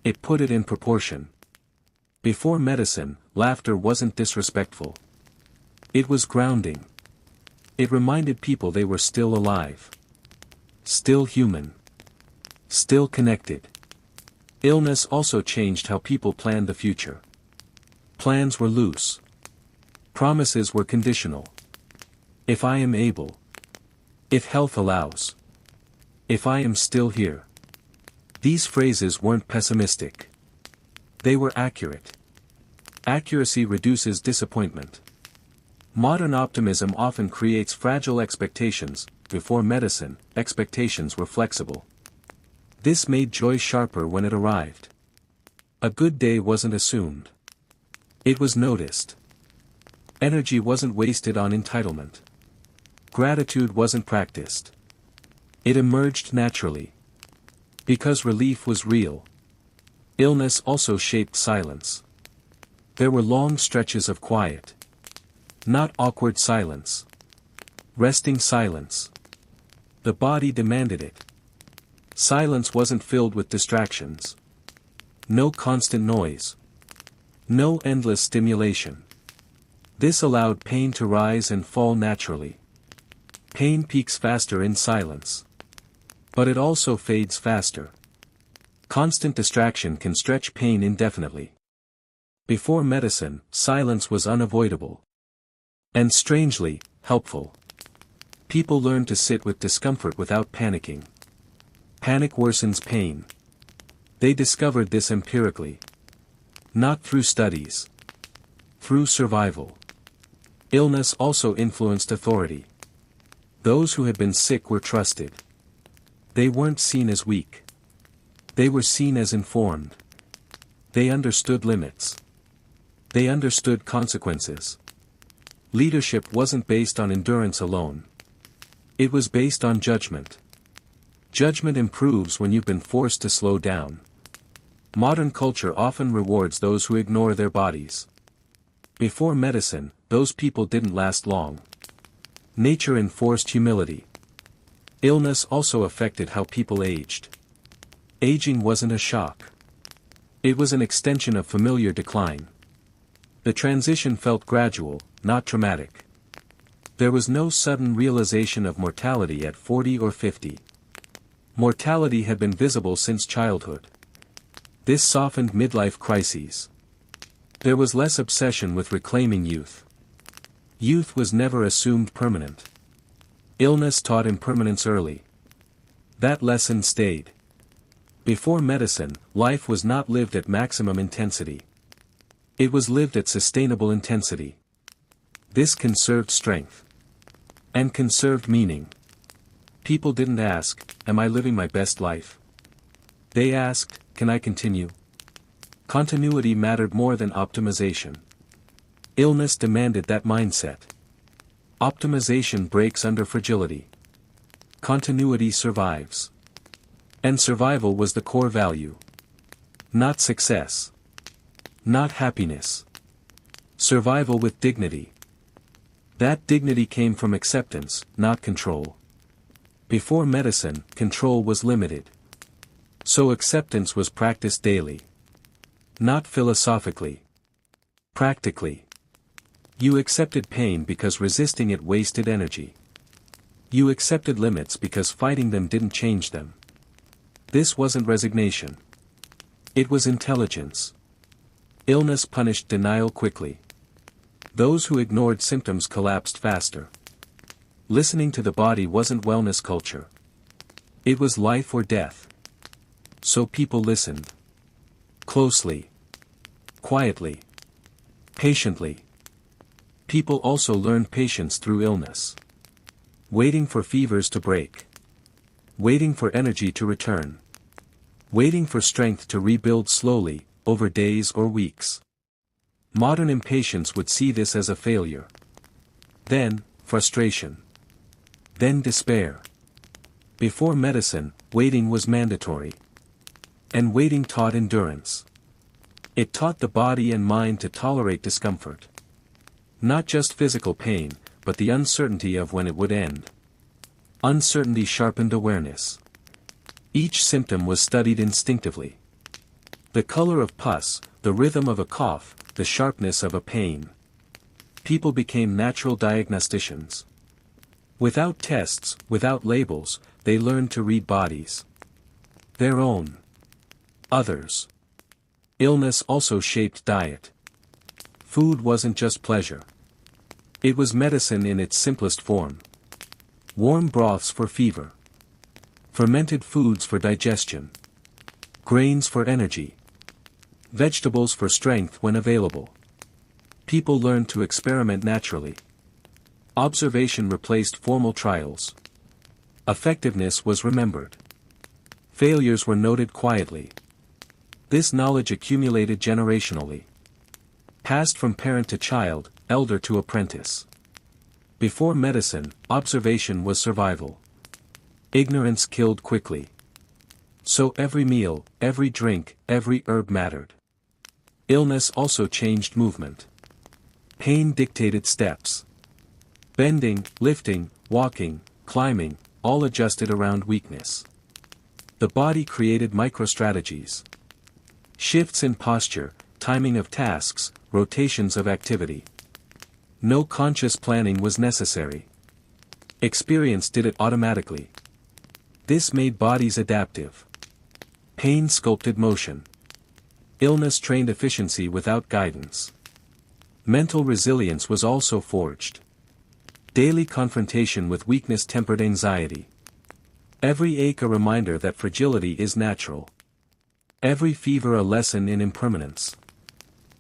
It put it in proportion. Before medicine, laughter wasn't disrespectful. It was grounding. It reminded people they were still alive. Still human. Still connected. Illness also changed how people planned the future. Plans were loose. Promises were conditional. If I am able. If health allows. If I am still here. These phrases weren't pessimistic. They were accurate. Accuracy reduces disappointment. Modern optimism often creates fragile expectations. Before medicine, expectations were flexible. This made joy sharper when it arrived. A good day wasn't assumed. It was noticed. Energy wasn't wasted on entitlement. Gratitude wasn't practiced. It emerged naturally. Because relief was real. Illness also shaped silence. There were long stretches of quiet. Not awkward silence. Resting silence. The body demanded it. Silence wasn't filled with distractions. No constant noise. No endless stimulation. This allowed pain to rise and fall naturally. Pain peaks faster in silence. But it also fades faster. Constant distraction can stretch pain indefinitely. Before medicine, silence was unavoidable. And strangely, helpful. People learned to sit with discomfort without panicking. Panic worsens pain. They discovered this empirically. Not through studies. Through survival. Illness also influenced authority. Those who had been sick were trusted. They weren't seen as weak. They were seen as informed. They understood limits. They understood consequences. Leadership wasn't based on endurance alone. It was based on judgment. Judgment improves when you've been forced to slow down. Modern culture often rewards those who ignore their bodies. Before medicine, those people didn't last long. Nature enforced humility. Illness also affected how people aged. Aging wasn't a shock. It was an extension of familiar decline. The transition felt gradual, not dramatic. There was no sudden realization of mortality at 40 or 50. Mortality had been visible since childhood. This softened midlife crises. There was less obsession with reclaiming youth. Youth was never assumed permanent. Illness taught impermanence early. That lesson stayed. Before medicine, life was not lived at maximum intensity. It was lived at sustainable intensity. This conserved strength. And conserved meaning. People didn't ask, am I living my best life? They asked, can I continue? Continuity mattered more than optimization. Illness demanded that mindset. Optimization breaks under fragility. Continuity survives. And survival was the core value. Not success. Not happiness. Survival with dignity. That dignity came from acceptance, not control. Before medicine, control was limited. So acceptance was practiced daily. Not philosophically. Practically. You accepted pain because resisting it wasted energy. You accepted limits because fighting them didn't change them. This wasn't resignation. It was intelligence. Illness punished denial quickly. Those who ignored symptoms collapsed faster. Listening to the body wasn't wellness culture. It was life or death. so people listened. Closely. Quietly. Patiently. People also learned patience through illness. Waiting for fevers to break. Waiting for energy to return. Waiting for strength to rebuild slowly, over days or weeks. Modern impatience would see this as a failure. Then, frustration. Then despair. Before medicine, waiting was mandatory. And waiting taught endurance. It taught the body and mind to tolerate discomfort. Not just physical pain, but the uncertainty of when it would end. Uncertainty sharpened awareness. Each symptom was studied instinctively. The color of pus, the rhythm of a cough, the sharpness of a pain. People became natural diagnosticians. Without tests, without labels, they learned to read bodies. Their own. Others. Illness also shaped diet. Food wasn't just pleasure. It was medicine in its simplest form. Warm broths for fever. Fermented foods for digestion. Grains for energy. Vegetables for strength when available. People learned to experiment naturally. Observation replaced formal trials. Effectiveness was remembered. Failures were noted quietly. This knowledge accumulated generationally. Passed from parent to child, elder to apprentice. Before medicine, observation was survival. Ignorance killed quickly. So every meal, every drink, every herb mattered. Illness also changed movement. Pain dictated steps. Bending, lifting, walking, climbing, all adjusted around weakness. The body created microstrategies. Shifts in posture, timing of tasks, rotations of activity. No conscious planning was necessary. Experience did it automatically. This made bodies adaptive. Pain sculpted motion. Illness trained efficiency without guidance. Mental resilience was also forged. Daily confrontation with weakness tempered anxiety. Every ache a reminder that fragility is natural. Every fever a lesson in impermanence.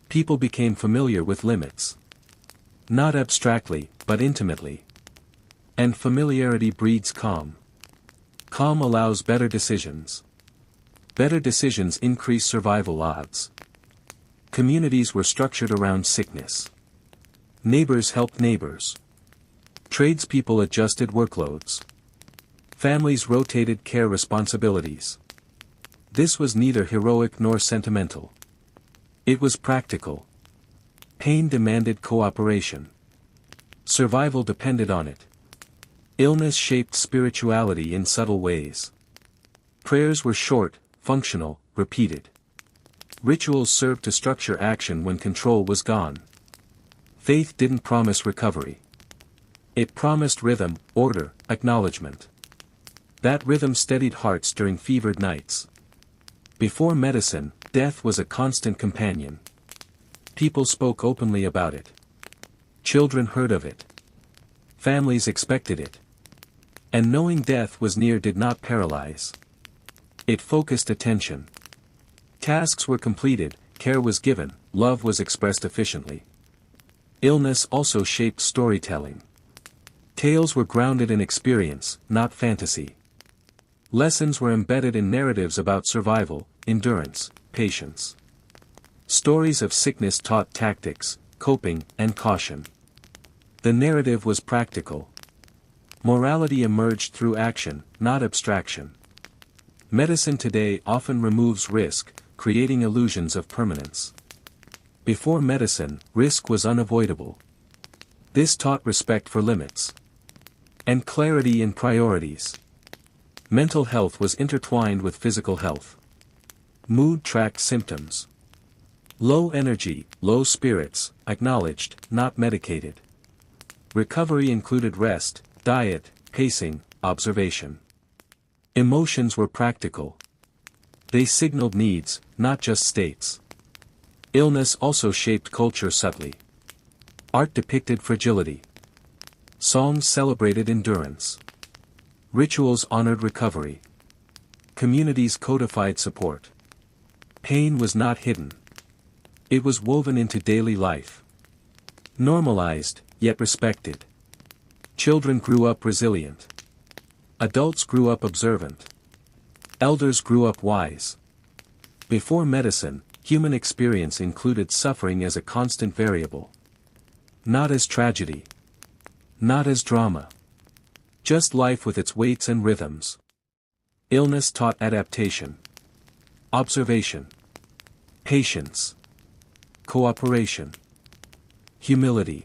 People became familiar with limits. Not abstractly, but intimately. And familiarity breeds calm. Calm allows better decisions. Better decisions increase survival odds. Communities were structured around sickness. Neighbors helped neighbors. Tradespeople adjusted workloads. Families rotated care responsibilities. This was neither heroic nor sentimental. It was practical. Pain demanded cooperation. Survival depended on it. Illness shaped spirituality in subtle ways. Prayers were short, functional, repeated. Rituals served to structure action when control was gone. Faith didn't promise recovery. It promised rhythm, order, acknowledgement. That rhythm steadied hearts during fevered nights. Before medicine, death was a constant companion. People spoke openly about it. Children heard of it. Families expected it. And knowing death was near did not paralyze. It focused attention. Tasks were completed, care was given, love was expressed efficiently. Illness also shaped storytelling. Tales were grounded in experience, not fantasy. Lessons were embedded in narratives about survival, endurance, patience. Stories of sickness taught tactics, coping, and caution. The narrative was practical. Morality emerged through action, not abstraction. Medicine today often removes risk, creating illusions of permanence. Before medicine, risk was unavoidable. This taught respect for limits. And clarity in priorities. Mental health was intertwined with physical health. Mood tracked symptoms. Low energy, low spirits, acknowledged, not medicated. Recovery included rest, diet, pacing, observation. Emotions were practical. They signaled needs, not just states. Illness also shaped culture subtly. Art depicted fragility. Songs celebrated endurance. Rituals honored recovery. Communities codified support. Pain was not hidden. It was woven into daily life. Normalized, yet respected. Children grew up resilient. Adults grew up observant. Elders grew up wise. Before medicine, human experience included suffering as a constant variable. Not as tragedy. Not as drama. Just life with its weights and rhythms. Illness taught adaptation. Observation. Patience. Cooperation. Humility.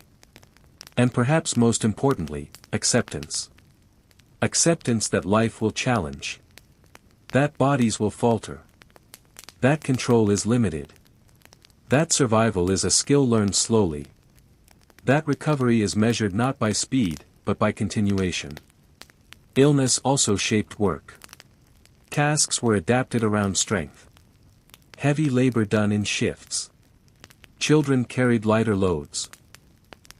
And perhaps most importantly, acceptance. Acceptance that life will challenge. That bodies will falter. That control is limited. That survival is a skill learned slowly. That recovery is measured not by speed, but by continuation. Illness also shaped work. Tasks were adapted around strength. Heavy labor done in shifts. Children carried lighter loads.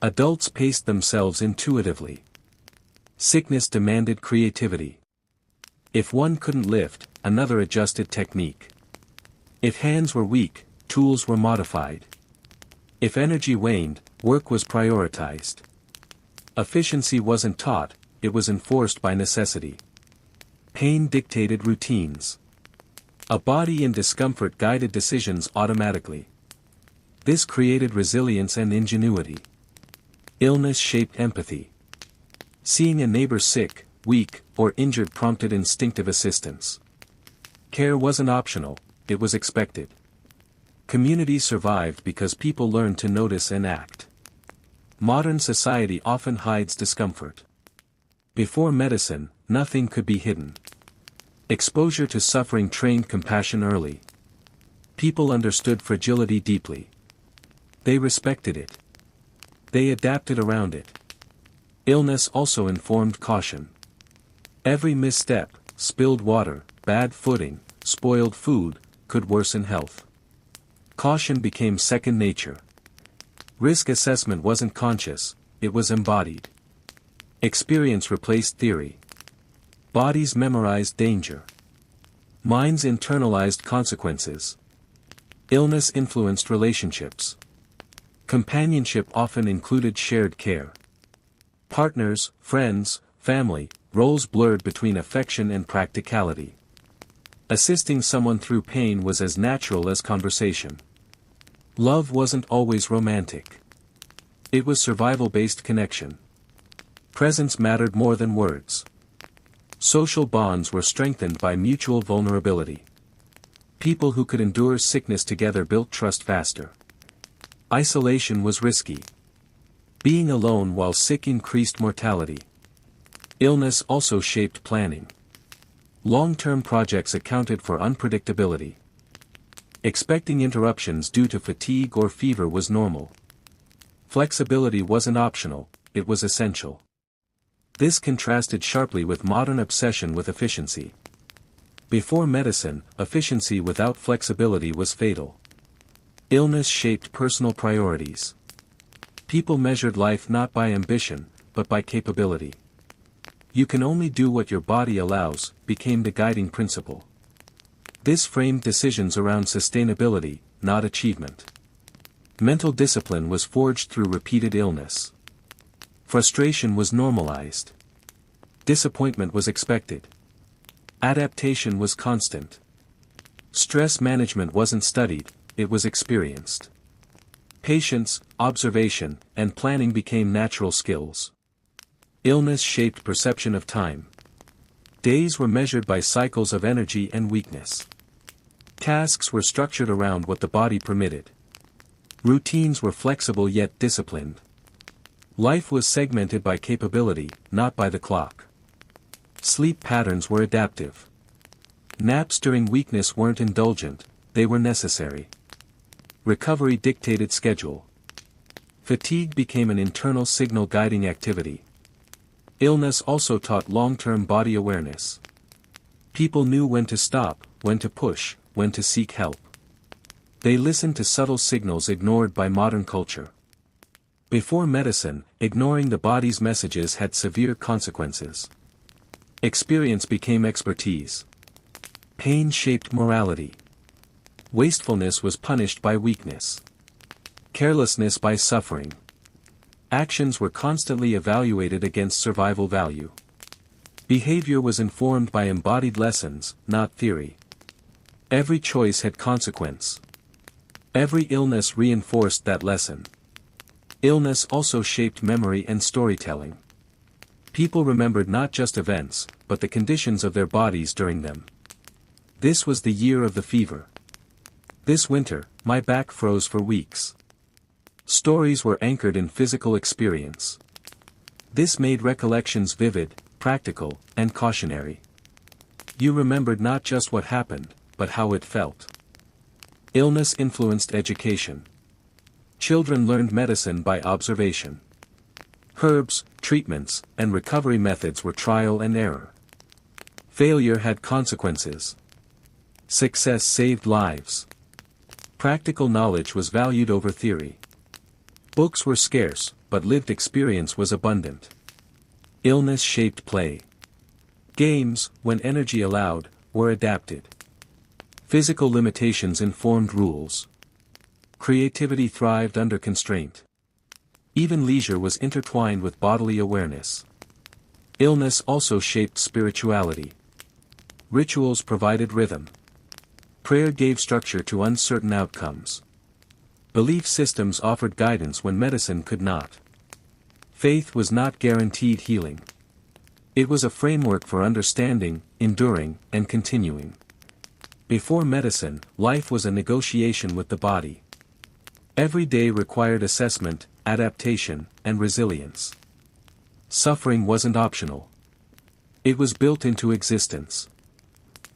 Adults paced themselves intuitively. Sickness demanded creativity. If one couldn't lift, another adjusted technique. If hands were weak, tools were modified. If energy waned, work was prioritized. Efficiency wasn't taught, it was enforced by necessity. Pain dictated routines. A body in discomfort guided decisions automatically. This created resilience and ingenuity. Illness shaped empathy. Seeing a neighbor sick, weak, or injured prompted instinctive assistance. Care wasn't optional, it was expected. Communities survived because people learned to notice and act. Modern society often hides discomfort. Before medicine, nothing could be hidden. Exposure to suffering trained compassion early. People understood fragility deeply. They respected it. They adapted around it. Illness also informed caution. Every misstep, spilled water, bad footing, spoiled food, could worsen health. Caution became second nature. Risk assessment wasn't conscious, it was embodied. Experience replaced theory. Bodies memorized danger. Minds internalized consequences. Illness influenced relationships. Companionship often included shared care. Partners, friends, family, roles blurred between affection and practicality. Assisting someone through pain was as natural as conversation. Love wasn't always romantic. It was survival-based connection. Presence mattered more than words. Social bonds were strengthened by mutual vulnerability. People who could endure sickness together built trust faster. Isolation was risky. Being alone while sick increased mortality. Illness also shaped planning. Long-term projects accounted for unpredictability. Expecting interruptions due to fatigue or fever was normal. Flexibility wasn't optional, it was essential. This contrasted sharply with modern obsession with efficiency. Before medicine, efficiency without flexibility was fatal. Illness shaped personal priorities. People measured life not by ambition, but by capability. You can only do what your body allows, became the guiding principle. This framed decisions around sustainability, not achievement. Mental discipline was forged through repeated illness. Frustration was normalized. Disappointment was expected. Adaptation was constant. Stress management wasn't studied, it was experienced. Patience, observation, and planning became natural skills. Illness shaped perception of time. Days were measured by cycles of energy and weakness. Tasks were structured around what the body permitted. Routines were flexible yet disciplined. Life was segmented by capability, not by the clock. Sleep patterns were adaptive. Naps during weakness weren't indulgent, they were necessary. Recovery dictated schedule. Fatigue became an internal signal guiding activity. Illness also taught long-term body awareness. People knew when to stop, when to push, when to seek help. They listened to subtle signals ignored by modern culture. Before medicine, ignoring the body's messages had severe consequences. Experience became expertise. Pain shaped morality. Wastefulness was punished by weakness. Carelessness by suffering. Actions were constantly evaluated against survival value. Behavior was informed by embodied lessons, not theory. Every choice had consequence. Every illness reinforced that lesson. Illness also shaped memory and storytelling. People remembered not just events, but the conditions of their bodies during them. This was the year of the fever. This winter, my back froze for weeks. Stories were anchored in physical experience. This made recollections vivid, practical, and cautionary. You remembered not just what happened, but how it felt. Illness influenced education. Children learned medicine by observation. Herbs, treatments, and recovery methods were trial and error. Failure had consequences. Success saved lives. Practical knowledge was valued over theory. Books were scarce, but lived experience was abundant. Illness shaped play. Games, when energy allowed, were adapted. Physical limitations informed rules. Creativity thrived under constraint. Even leisure was intertwined with bodily awareness. Illness also shaped spirituality. Rituals provided rhythm. Prayer gave structure to uncertain outcomes. Belief systems offered guidance when medicine could not. Faith was not guaranteed healing. It was a framework for understanding, enduring, and continuing. Before medicine, life was a negotiation with the body. Every day required assessment, adaptation, and resilience. Suffering wasn't optional. It was built into existence.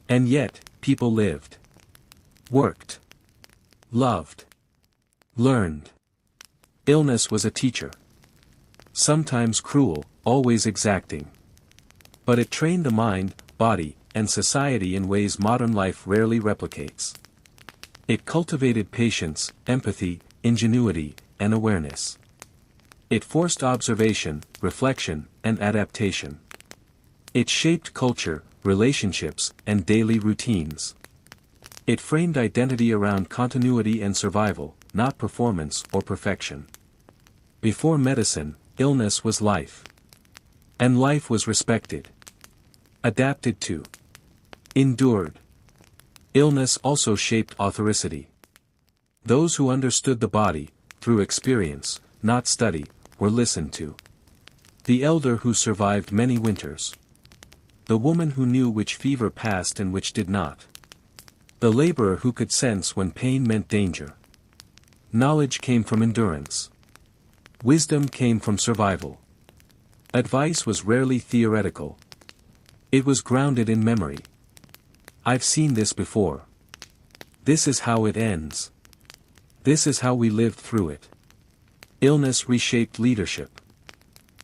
And yet, people lived. Worked. Loved. Learned. Illness was a teacher. Sometimes cruel, always exacting. But it trained the mind, body, and society in ways modern life rarely replicates. It cultivated patience, empathy, ingenuity, and awareness. It forced observation, reflection, and adaptation. It shaped culture, relationships, and daily routines. It framed identity around continuity and survival, not performance or perfection. Before medicine, illness was life. And life was respected. Adapted to. Endured. Illness also shaped authority. Those who understood the body, through experience, not study, were listened to. The elder who survived many winters. The woman who knew which fever passed and which did not. The laborer who could sense when pain meant danger. Knowledge came from endurance. Wisdom came from survival. Advice was rarely theoretical. It was grounded in memory. I've seen this before. This is how it ends. This is how we lived through it. Illness reshaped leadership.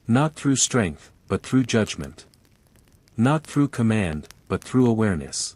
Not through strength, but through judgment. Not through command, but through awareness.